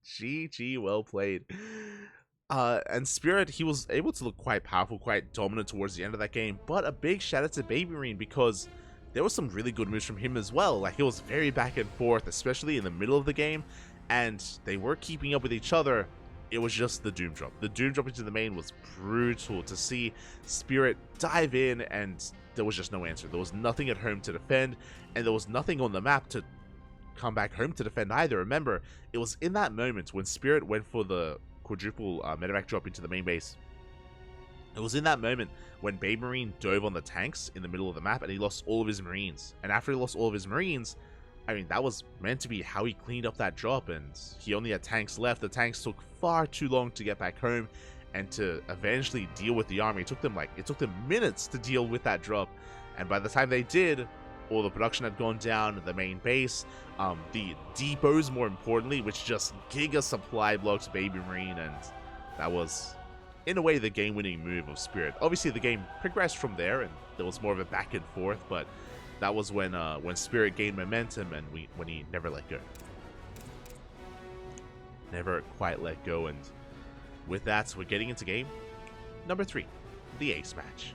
GG, well played. And Spirit, he was able to look quite powerful, quite dominant towards the end of that game. But a big shout out to BabyMarine, because there was some really good moves from him as well. Like, it was very back and forth, especially in the middle of the game. And they were keeping up with each other. It was just the Doom Drop. The Doom Drop into the main was brutal to see Spirit dive in, and there was just no answer. There was nothing at home to defend, and there was nothing on the map to come back home to defend either. Remember, it was in that moment when Spirit went for the quadruple medevac drop into the main base. It was in that moment when BabyMarine dove on the tanks in the middle of the map, and he lost all of his Marines. And after he lost all of his Marines, I mean, that was meant to be how he cleaned up that drop, and he only had tanks left. The tanks took far too long to get back home and to eventually deal with the army. It took them minutes to deal with that drop, and by the time they did, all the production had gone down, the main base, the depots more importantly, which just giga supply blocks BabyMarine, and that was, in a way, the game-winning move of Spirit. Obviously, the game progressed from there, and there was more of a back and forth, but that was when Spirit gained momentum, and when he never let go. Never quite let go, and with that, we're getting into game number 3, the ace match.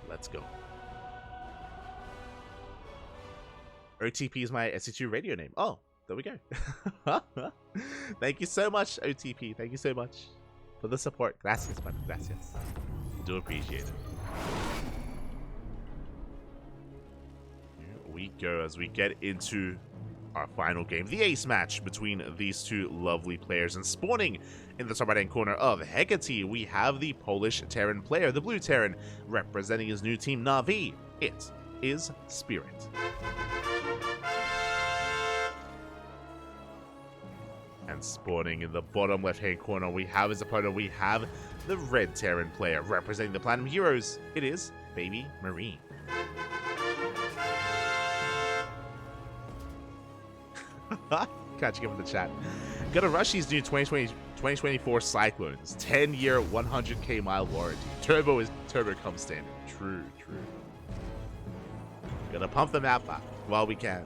Let's go. OTP is my SC2 radio name. Oh, there we go. Thank you so much, OTP. Thank you so much for the support. Gracias, man. Gracias. Do appreciate it. Here we go as we get into our final game, the ace match between these two lovely players. And spawning in the top right-hand corner of Hecate, we have the Polish Terran player, the blue Terran, representing his new team, Na'Vi. It is Spirit. And spawning in the bottom left-hand corner, we have his opponent. We have the red Terran player, representing the Platinum Heroes. It is BabyMarine. Catching up in the chat. Gonna rush these new 2024 Cyclones. 10-year, 100k mile warranty. Turbo comes standard. True. Gonna pump the map up while we can.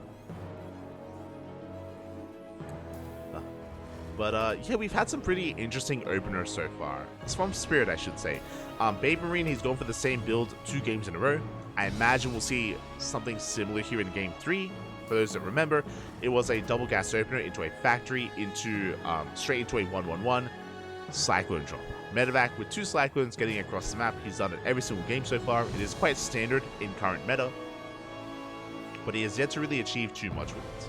But yeah, we've had some pretty interesting openers so far. It's from Spirit, I should say. BabyMarine, he's going for the same build 2 games in a row. I imagine we'll see something similar here in Game 3. For those that remember, it was a double gas opener into a factory, straight into a 1-1-1 Cyclone drop. Medevac with 2 Cyclones getting across the map. He's done it every single game so far. It is quite standard in current meta, but he has yet to really achieve too much with it.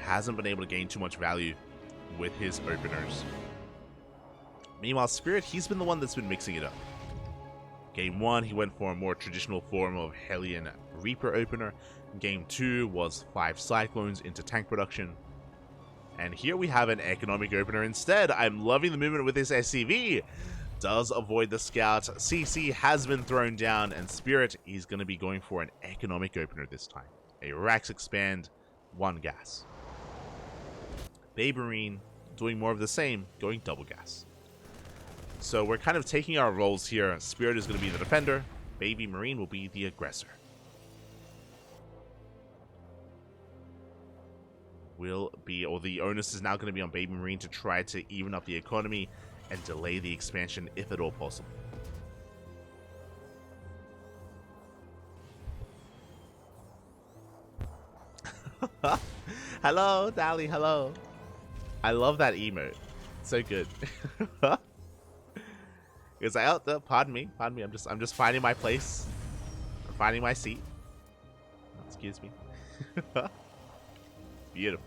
Hasn't been able to gain too much value with his openers. Meanwhile, Spirit, he's been the one that's been mixing it up. Game 1, he went for a more traditional form of Hellion Reaper opener. Game 2 was 5 Cyclones into tank production. And here we have an economic opener instead. I'm loving the movement with this SCV. Does avoid the scout. CC has been thrown down, and Spirit is going to be going for an economic opener this time. A Rax expand, 1 gas. BabyMarine doing more of the same, going double gas. So we're kind of taking our roles here. Spirit is going to be the defender. BabyMarine will be the aggressor. The onus is now going to be on BabyMarine to try to even up the economy and delay the expansion if at all possible. Hello, Dally, hello. I love that emote. It's so good. It's like, oh, pardon me, I'm just finding my place. I'm finding my seat. Excuse me. Beautiful.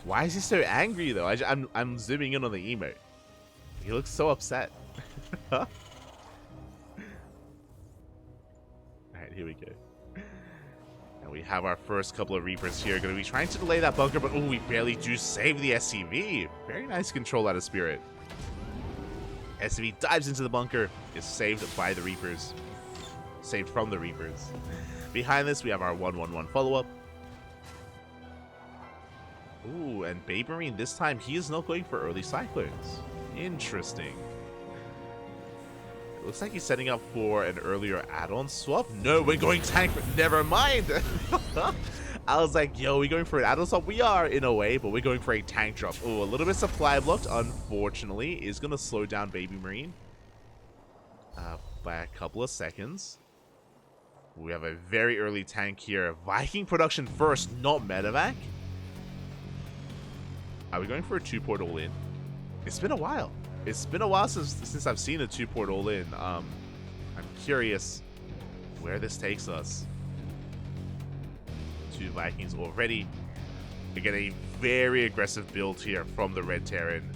Why is he so angry though? I'm zooming in on the emote. He looks so upset. Alright, here we go. And we have our first couple of Reapers here. Going to be trying to delay that bunker, but oh, we barely do save the SCV. Very nice control out of Spirit. SCV dives into the bunker, is saved by the Reapers. Saved from the Reapers. Behind this, we have our 1-1-1 follow-up. Ooh, and BabyMarine this time, he is not going for early Cyclones. Interesting. It looks like he's setting up for an earlier add-on swap. No, we're going tank. Never mind. I was like, yo, we're going for an add-on swap. We are, in a way, but we're going for a tank drop. Oh, a little bit supply blocked, unfortunately, is going to slow down BabyMarine by a couple of seconds. We have a very early tank here. Viking production first, not medevac. Are we going for a 2-port all-in? It's been a while. It's been a while since I've seen a 2-port all-in. I'm curious where this takes us. 2 Vikings already. We get a very aggressive build here from the Red Terran.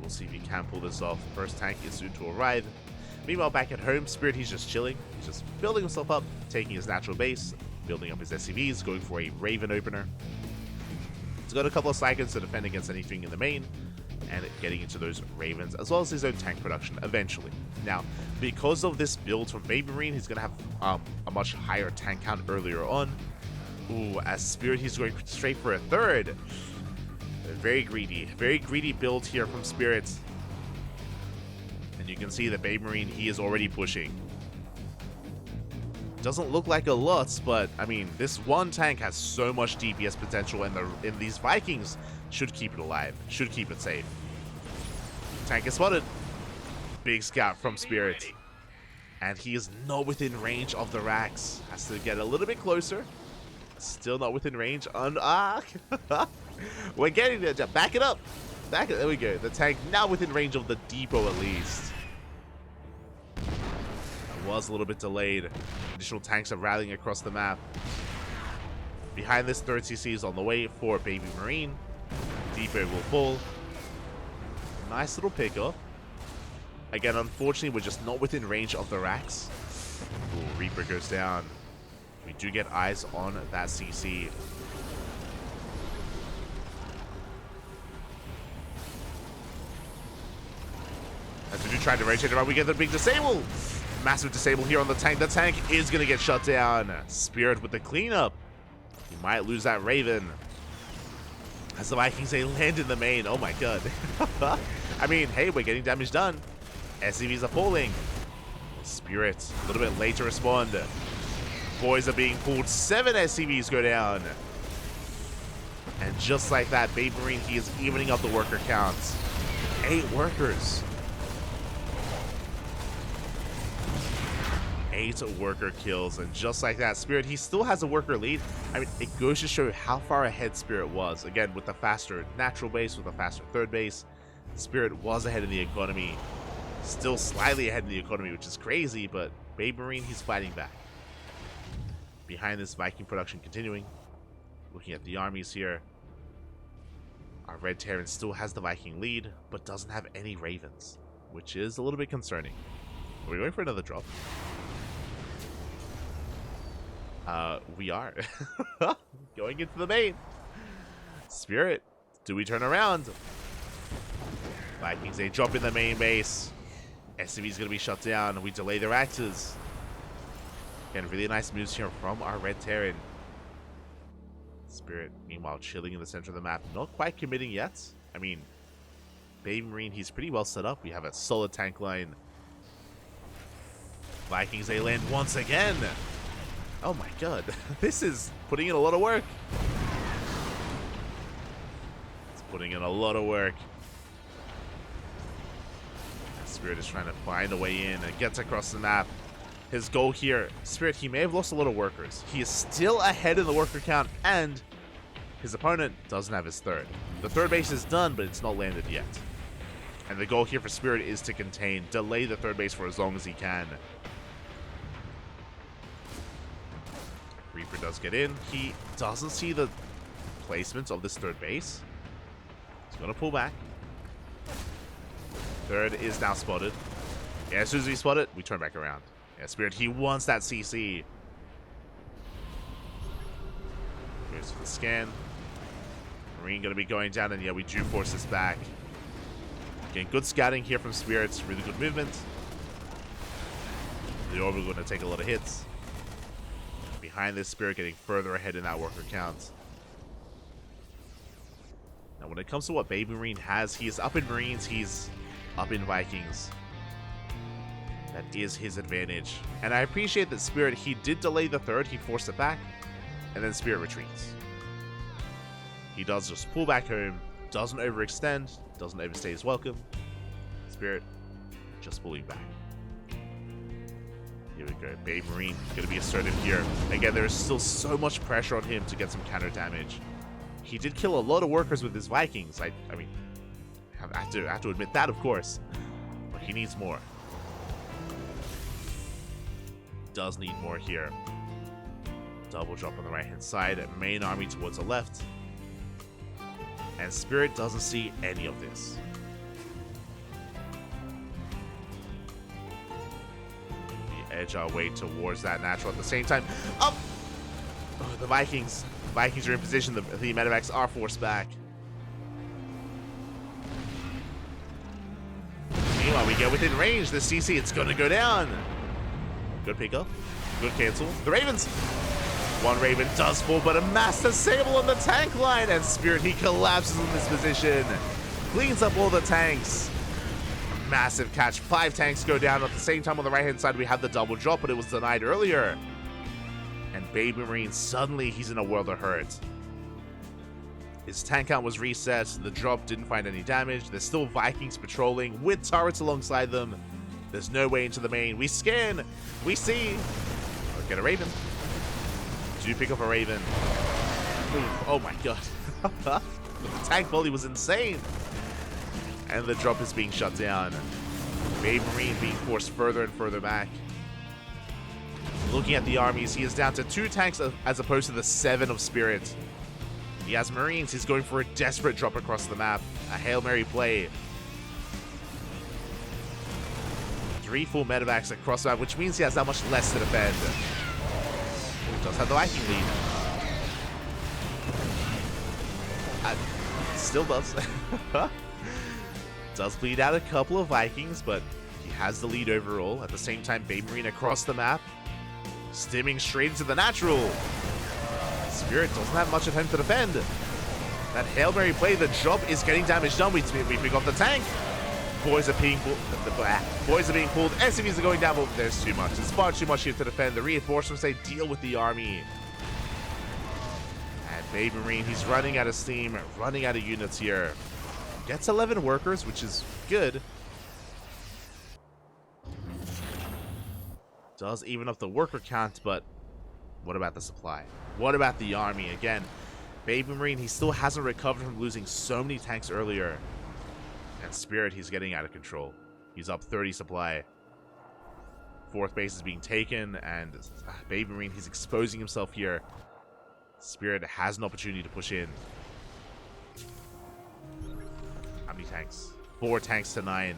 We'll see if he can pull this off. First tank is soon to arrive. Meanwhile, back at home, Spirit, he's just chilling. He's just building himself up, taking his natural base, building up his SCVs, going for a Raven opener. He's got a couple of Cyclones to defend against anything in the main, and getting into those Ravens, as well as his own tank production eventually. Now, because of this build from BabyMarine, he's going to have a much higher tank count earlier on. Ooh, as Spirit, he's going straight for a third. Very greedy build here from Spirit. And you can see that BabyMarine, he is already pushing. Doesn't look like a lot, but I mean, this one tank has so much DPS potential, and these Vikings should keep it alive, should keep it safe. Tank is spotted. Big scout from Spirit, and he is not within range of the Rax. Has to get a little bit closer. Still not within range. We're getting there. Back it up. There we go. The tank now within range of the depot at least. Was a little bit delayed. Additional tanks are rallying across the map. Behind this, third CC is on the way for BabyMarine. Depot will fall. Nice little pickup. Again, unfortunately, we're just not within range of the Rax. Ooh, Reaper goes down. We do get eyes on that CC. As we do try to rotate around, we get the big disable. Massive disable here on the tank. The tank is going to get shut down. Spirit with the cleanup. He might lose that Raven. As the Vikings, they land in the main. Oh my god. I mean, hey, we're getting damage done. SCVs are falling. Spirit, a little bit late to respond. Boys are being pulled. 7 SCVs go down. And just like that, BabyMarine, he is evening up the worker counts. 8 workers. 8 worker kills, and just like that, Spirit, he still has a worker lead. I mean, it goes to show how far ahead Spirit was. Again, with the faster natural base, with a faster third base, Spirit was ahead in the economy. Still slightly ahead in the economy, which is crazy, but BabyMarine, he's fighting back. Behind this, Viking production continuing. Looking at the armies here. Our Red Terran still has the Viking lead, but doesn't have any Ravens, which is a little bit concerning. Are we going for another drop? We are. Going into the main. Spirit, do we turn around? Vikings, they drop in the main base. SCV's going to be shut down. We delay the reactors. Again, really nice moves here from our Red Terran. Spirit, meanwhile, chilling in the center of the map. Not quite committing yet. I mean, BabyMarine, he's pretty well set up. We have a solid tank line. Vikings, they land once again. Oh my god. This is putting in a lot of work. It's putting in a lot of work. Spirit is trying to find a way in and gets across the map. His goal here, Spirit, he may have lost a lot of workers. He is still ahead in the worker count, and his opponent doesn't have his third. The third base is done, but it's not landed yet. And the goal here for Spirit is to contain, delay the third base for as long as he can. Reaper does get in. He doesn't see the placement of this third base. He's going to pull back. Third is now spotted. Yeah, as soon as we spot it, we turn back around. Yeah, Spirit, he wants that CC. Goes for the scan. Marine going to be going down, and yeah, we do force this back. Again, good scouting here from Spirits. Really good movement. The Orbital going to take a lot of hits. Behind this, Spirit getting further ahead in that worker count. Now, when it comes to what BabyMarine has, he is up in Marines, he's up in Vikings. That is his advantage. And I appreciate that Spirit, he did delay the third, he forced it back, and then Spirit retreats. He does just pull back home, doesn't overextend, doesn't overstay his welcome. Spirit, just pulling back. Here we go. BabyMarine going to be assertive here. Again, there is still so much pressure on him to get some counter damage. He did kill a lot of workers with his Vikings. I mean, I have to admit that, of course. But he needs more. Does need more here. Double drop on the right-hand side. Main army towards the left. And Spirit doesn't see any of this. Edge our way towards that natural at the same time. Up! Oh, the Vikings. The Vikings are in position. The medevacs are forced back. Meanwhile, we get within range. The CC, it's going to go down. Good pickup. Good cancel. The Ravens. One Raven does fall, but a mass disable on the tank line. And Spirit, he collapses in this position. Cleans up all the tanks. Massive catch. 5 tanks go down. At the same time, on the right-hand side, we have the double drop, but it was denied earlier. And BabyMarine, suddenly, he's in a world of hurt. His tank count was reset. The drop didn't find any damage. There's still Vikings patrolling with turrets alongside them. There's no way into the main. We scan. We see. Oh, get a Raven. Do pick up a Raven. Ooh, oh my god. The tank volley was insane. And the drop is being shut down. BabyMarine being forced further and further back. Looking at the armies, he is down to 2 tanks as opposed to the 7 of Spirit. He has Marines. He's going for a desperate drop across the map. A Hail Mary play. 3 full medevacs across the map, which means he has that much less to defend. He does have the Viking lead. Still does. Does bleed out a couple of Vikings, but he has the lead overall. At the same time, BabyMarine across the map, stimming straight into the natural. Spirit doesn't have much at home to defend. That Hail Mary play, the drop is getting damage done. We pick off the tank. Boys are being pulled. Boys are being pulled. SCVs are going down, but there's too much. It's far too much here to defend. The reinforcements, they deal with the army. And BabyMarine, he's running out of steam, running out of units here. Gets 11 workers, which is good. Does even up the worker count, but what about the supply? What about the army? Again, BabyMarine, he still hasn't recovered from losing so many tanks earlier. And Spirit, he's getting out of control. He's up 30 supply. 4th base is being taken, and BabyMarine, he's exposing himself here. Spirit has an opportunity to push in. How many tanks? 4 tanks to 9.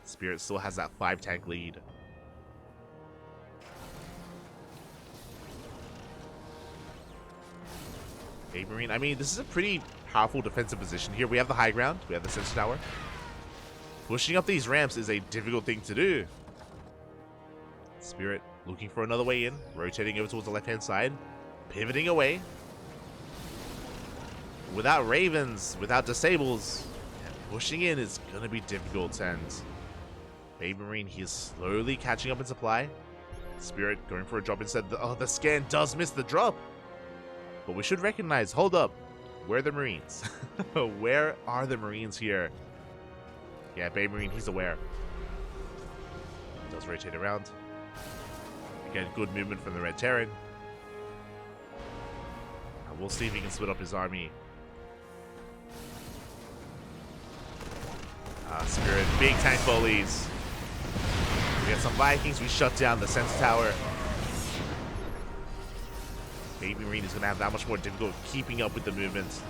Spirit still has that 5 tank lead. BabyMarine, I mean, this is a pretty powerful defensive position here. We have the high ground. We have the sensor tower. Pushing up these ramps is a difficult thing to do. Spirit looking for another way in. Rotating over towards the left-hand side. Pivoting away. Without Ravens, without Disables, pushing in is going to be difficult. And BabyMarine, he is slowly catching up in supply. Spirit going for a drop instead. Oh, the scan does miss the drop. But we should recognize, hold up, where are the Marines? Where are the Marines here? Yeah, BabyMarine, he's aware. Does rotate around. Again, good movement from the Red Terran. And we'll see if he can split up his army. Spirit, big tank bullies. We got some Vikings, we shut down the sensor tower. BabyMarine is going to have that much more difficult keeping up with the movement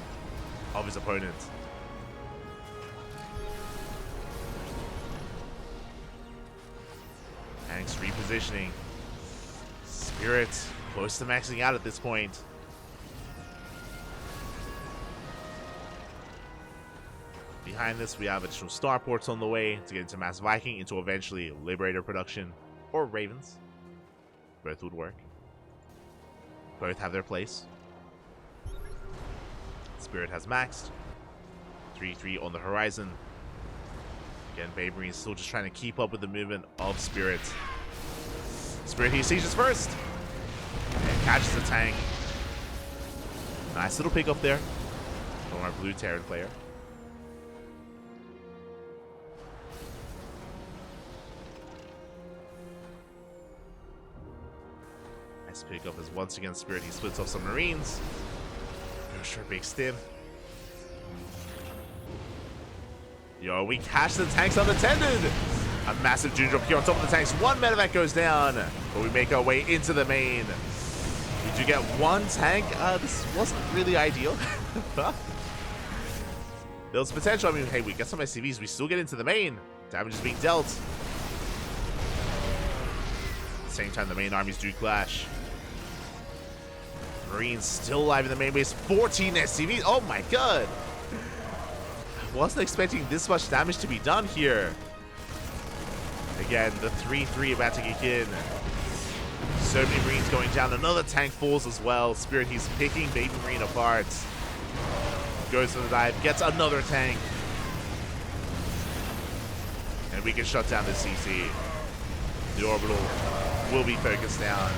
of his opponent. Tanks repositioning. Spirit close to maxing out at this point. Behind this, we have additional starports on the way to get into Mass Viking, into eventually Liberator production, or Ravens. Both would work. Both have their place. Spirit has maxed. 3-3 on the horizon. Again, BabyMarine is still just trying to keep up with the movement of Spirit. Spirit, he sieges first. And catches the tank. Nice little pick up there from our blue Terran player. Nice pick up as once again Spirit, he splits off some Marines. Goes for a big stim. Yo, we catch the tanks unattended. A massive June drop here on top of the tanks. 1 medevac goes down, but we make our way into the main. We do get 1 tank. This wasn't really ideal. There was potential. I mean, hey, we get some SCVs. We still get into the main. Damage is being dealt. At the same time, the main armies do clash. Marines still alive in the main base. 14 SCVs. Oh my god. I wasn't expecting this much damage to be done here. Again, the 3-3 about to kick in. So many Marines going down. Another tank falls as well. Spirit, he's picking BabyMarine apart. Goes for the dive. Gets another tank. And we can shut down the CC. The orbital will be focused down.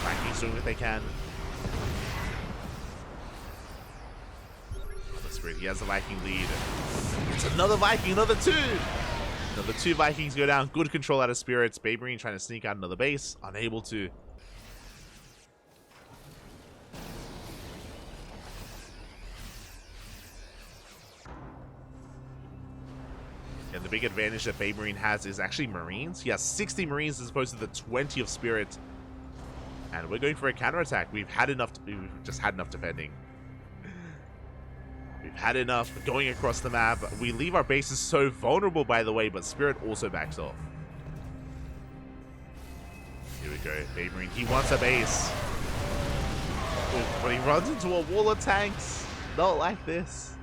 Vikings doing what they can. Spirit, he has the Viking lead. It's another Viking, another 2. Another 2 Vikings go down. Good control out of Spirits. BabyMarine trying to sneak out another base. Unable to. And the big advantage that BabyMarine has is actually Marines. He has 60 Marines as opposed to the 20 of Spirit. And we're going for a counterattack. We've just had enough defending. We've had enough going across the map. We leave our bases so vulnerable, by the way, but Spirit also backs off. Here we go. BabyMarine, he wants a base. Ooh, but he runs into a wall of tanks. Not like this.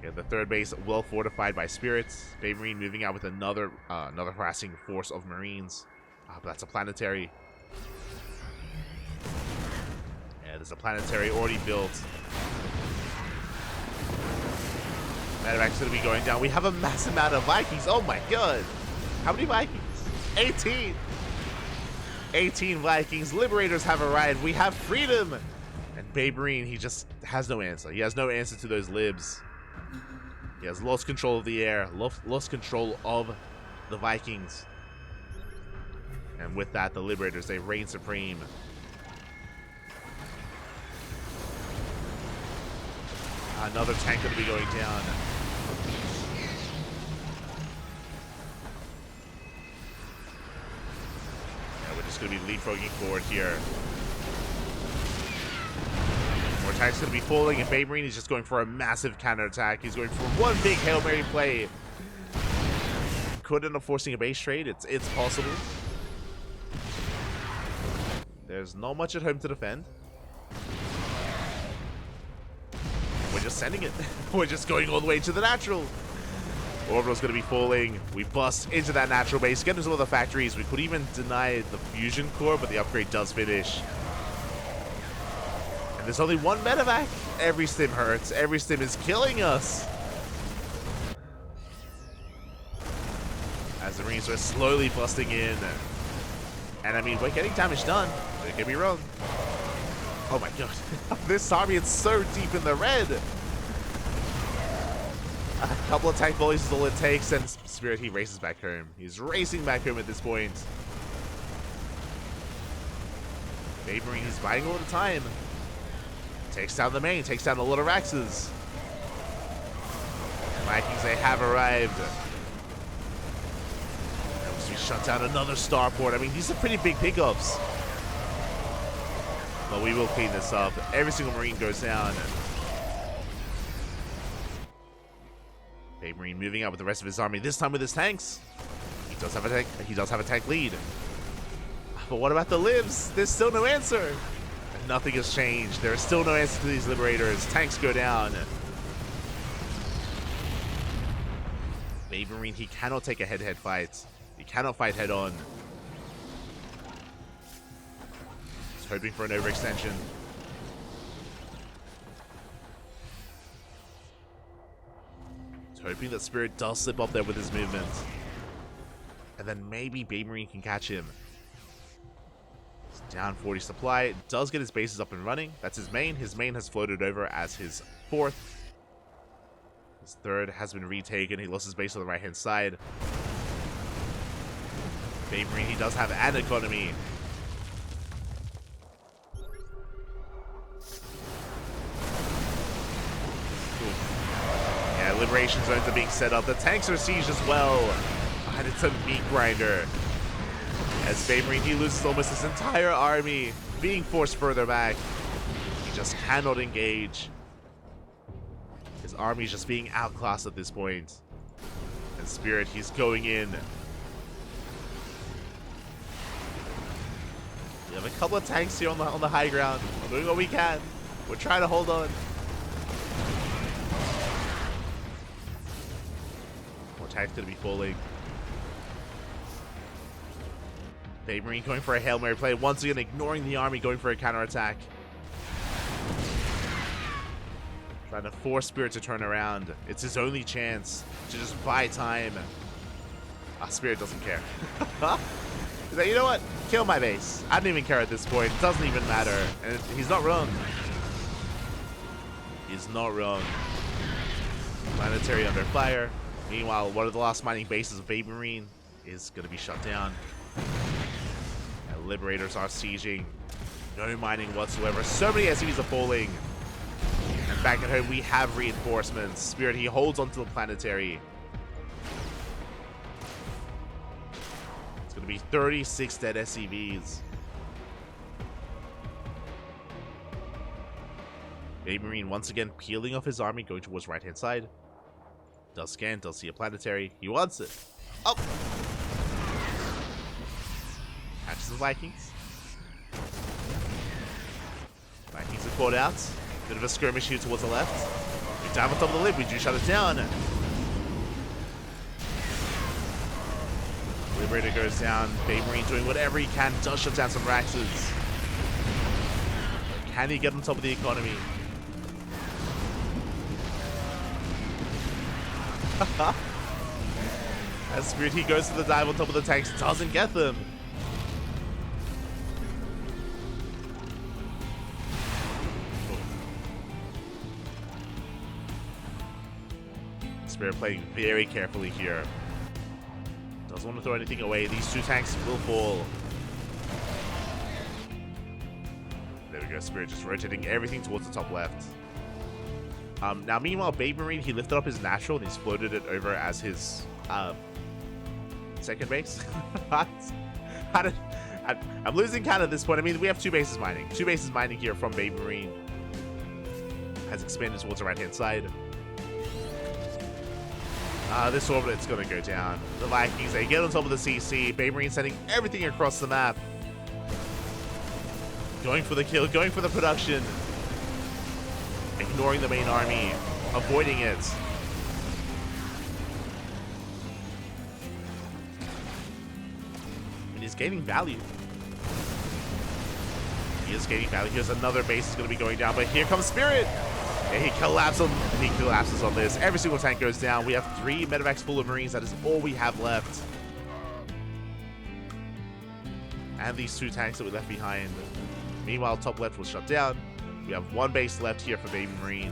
Yeah, the third base well fortified by Spirits. BabyMarine moving out with another harassing force of Marines. But that's a planetary. Yeah, there's a planetary already built. Medevac's going to be going down. We have a massive amount of Vikings. Oh my god. How many Vikings? 18. 18 Vikings. Liberators have arrived. We have freedom. And BabyMarine, he just has no answer. He has no answer to those libs. He has lost control of the air. Lost control of the Vikings. And with that, the Liberators, they reign supreme. Another tank going to be going down. just going to be leapfrogging forward here. More attacks going to be falling, and BabyMarine is just going for a massive counterattack. He's going for one big Hail Mary play. Could end up forcing a base trade. It's possible. There's not much at home to defend. We're just sending it. We're just going all the way to the natural. Orbital's going to be falling. We bust into that natural base, get into all the factories. We could even deny the fusion core, but the upgrade does finish. And there's only one medevac. Every stim hurts. Every stim is killing us. As the Marines are slowly busting in. And I mean, we're getting damage done. Don't get me wrong. Oh my god. This army is so deep in the red. A couple of tank volleys is all it takes, and Spirit, he races back home. He's racing back home at this point. BabyMarine, he's buying all the time. Takes down the main, takes down a lot of Raxes. Vikings, they have arrived. We shut down another starport. I mean, these are pretty big pickups. But we will clean this up. Every single Marine goes down. BabyMarine moving out with the rest of his army, this time with his tanks. He does have a tank lead. But what about the libs? There's still no answer. Nothing has changed. There is still no answer to these liberators. Tanks go down. BabyMarine, he cannot take a head-to-head fight. He cannot fight head-on. He's hoping for an overextension. Hoping that Spirit does slip up there with his movement. And then maybe BabyMarine can catch him. He's down 40 supply. Does get his bases up and running. That's his main. His main has floated over as his fourth. His third has been retaken. He lost his base on the right-hand side. BabyMarine, he does have an economy. Liberation zones are being set up. The tanks are sieged as well. And it's a meat grinder. As BabyMarine, he loses almost his entire army, being forced further back. He just cannot engage. His army is just being outclassed at this point. And Spirit, he's going in. We have a couple of tanks here on the high ground. We're doing what we can. We're trying to hold on. Tanks going to be falling. BabyMarine going for a Hail Mary play. Once again, ignoring the army, going for a counterattack. Trying to force Spirit to turn around. It's his only chance to just buy time. Spirit doesn't care. He's like, you know what? Kill my base. I don't even care at this point. It doesn't even matter. And he's not wrong. He's not wrong. Planetary under fire. Meanwhile, one of the last mining bases of BabyMarine is going to be shut down. And Liberators are sieging. No mining whatsoever. So many SCVs are falling. And back at home, we have reinforcements. Spirit, he holds onto the planetary. It's going to be 36 dead SCVs. BabyMarine once again peeling off his army, going towards right-hand side. Does scan, does see a planetary. He wants it. Oh! Catches the Vikings. Vikings are caught out. Bit of a skirmish here towards the left. We dive on top of the lid. We do shut it down. Liberator goes down. BabyMarine doing whatever he can. Does shut down some Raxes. Can he get on top of the economy? As Spirit, he goes to the dive on top of the tanks, doesn't get them. Spirit playing very carefully here. Doesn't want to throw anything away. These two tanks will fall. There we go. Spirit just rotating everything towards the top left. Now, meanwhile, BabyMarine, he lifted up his natural and he's floated it over as his second base. I I'm losing count at this point. I mean, we have 2 bases mining. 2 bases mining here from BabyMarine. Has expanded towards the right-hand side. This orbit, it's going to go down. The Vikings, they get on top of the CC. BabyMarine sending everything across the map. Going for the kill, going for the production. Ignoring the main army. Avoiding it. And he's gaining value. He is gaining value. Here's another base that's going to be going down, but here comes Spirit. And he collapses on this. Every single tank goes down. We have 3 medevacs full of Marines. That is all we have left. And these 2 tanks that we left behind. Meanwhile, top left was shut down. We have 1 base left here for BabyMarine.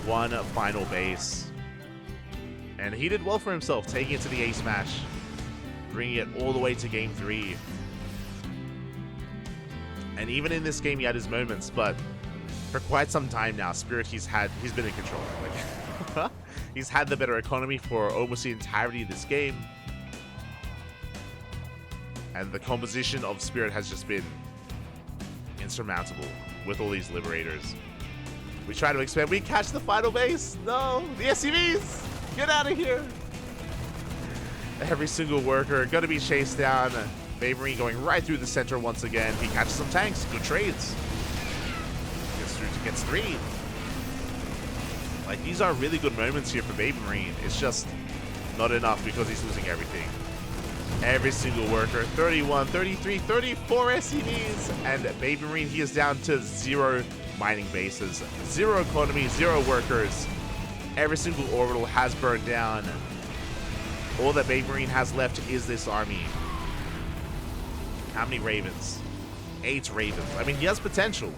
1 final base. And he did well for himself, taking it to the ace match. Bringing it all the way to game 3. And even in this game, he had his moments, but for quite some time now, Spirit, he's been in control. Like, he's had the better economy for almost the entirety of this game. And the composition of Spirit has just been insurmountable with all these Liberators. We try to expand. We catch the final base. No, the SCVs. Get out of here. Every single worker going to be chased down. BabyMarine going right through the center once again. He catches some tanks. Good trades. Gets 3. Like, these are really good moments here for BabyMarine. It's just not enough because he's losing everything. Every single worker. 31, 33, 34 SCVs. And BabyMarine, he is down to 0 mining bases. 0 economy, 0 workers. Every single orbital has burned down. All that BabyMarine has left is this army. How many Ravens? 8 Ravens. I mean, he has potential.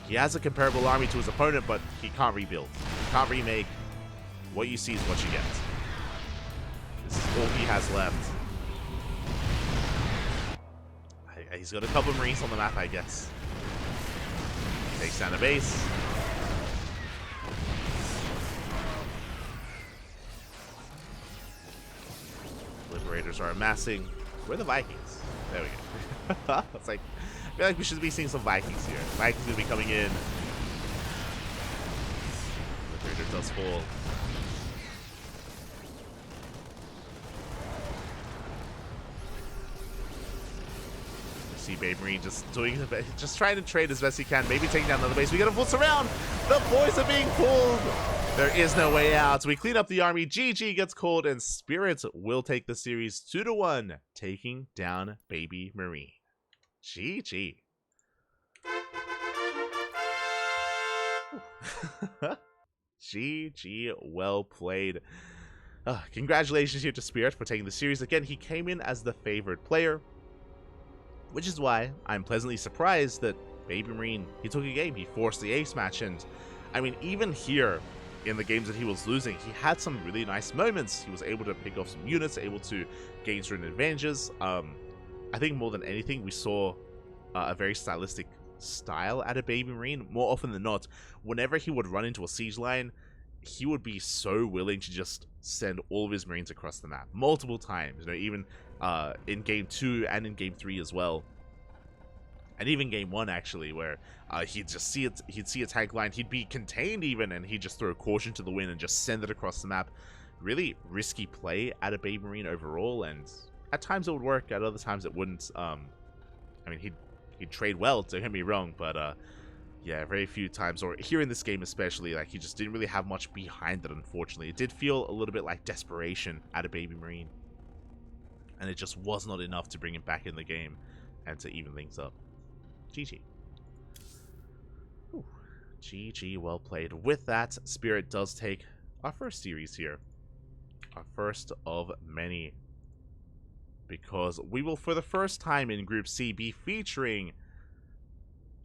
He has a comparable army to his opponent, but he can't rebuild. He can't remake. What you see is what you get. This is all he has left. He's got a couple of Marines on the map, I guess. Takes down a base. Liberators are amassing. Where are the Vikings? There we go. It's like, I feel like we should be seeing some Vikings here. Vikings gonna be coming in. Liberator does fall. See BabyMarine just trying to trade as best he can. Maybe taking down another base. We got a full surround. The boys are being pulled. There is no way out. We clean up the army. GG gets called, and Spirits will take the series 2-1, taking down BabyMarine. GG. GG, well played. Congratulations here to Spirit for taking the series. Again, he came in as the favored player, which is why I'm pleasantly surprised that BabyMarine, he took a game, he forced the ace match, and I mean, even here in the games that he was losing, he had some really nice moments. He was able to pick off some units, able to gain certain advantages. I think more than anything, we saw a very stylistic style out of BabyMarine. More often than not, whenever he would run into a siege line, he would be so willing to just send all of his Marines across the map multiple times. You know, even in game 2 and in game 3 as well, and even game 1 actually, where he'd see a tank line, he'd be contained even, and he'd just throw caution to the wind and just send it across the map. Really risky play out of BabyMarine overall, and at times it would work, at other times it wouldn't. I mean, he'd trade well, don't get me wrong, but yeah, very few times, or here in this game especially, like, he just didn't really have much behind it, unfortunately. It did feel a little bit like desperation out of BabyMarine, and it just was not enough to bring him back in the game and to even things up. GG. Ooh. GG, well played. With that, Spirit does take our first series here. Our first of many. Because we will, for the first time in Group C, be featuring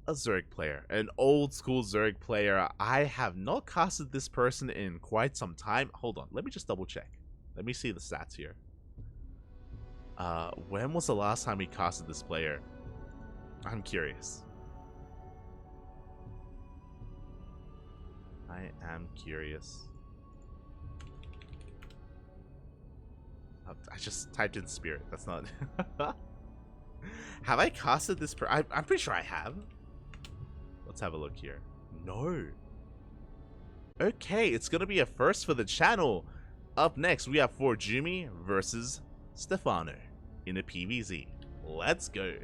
a Zerg player. An old school Zerg player. I have not casted this person in quite some time. Hold on, let me just double check. Let me see the stats here. When was the last time we casted this player? I'm curious. I am curious. I just typed in spirit. That's not... Have I casted this I'm pretty sure I have. Let's have a look here. No. Okay, it's gonna be a first for the channel. Up next, we have Forjumi versus Stefano in a PvZ. Let's go.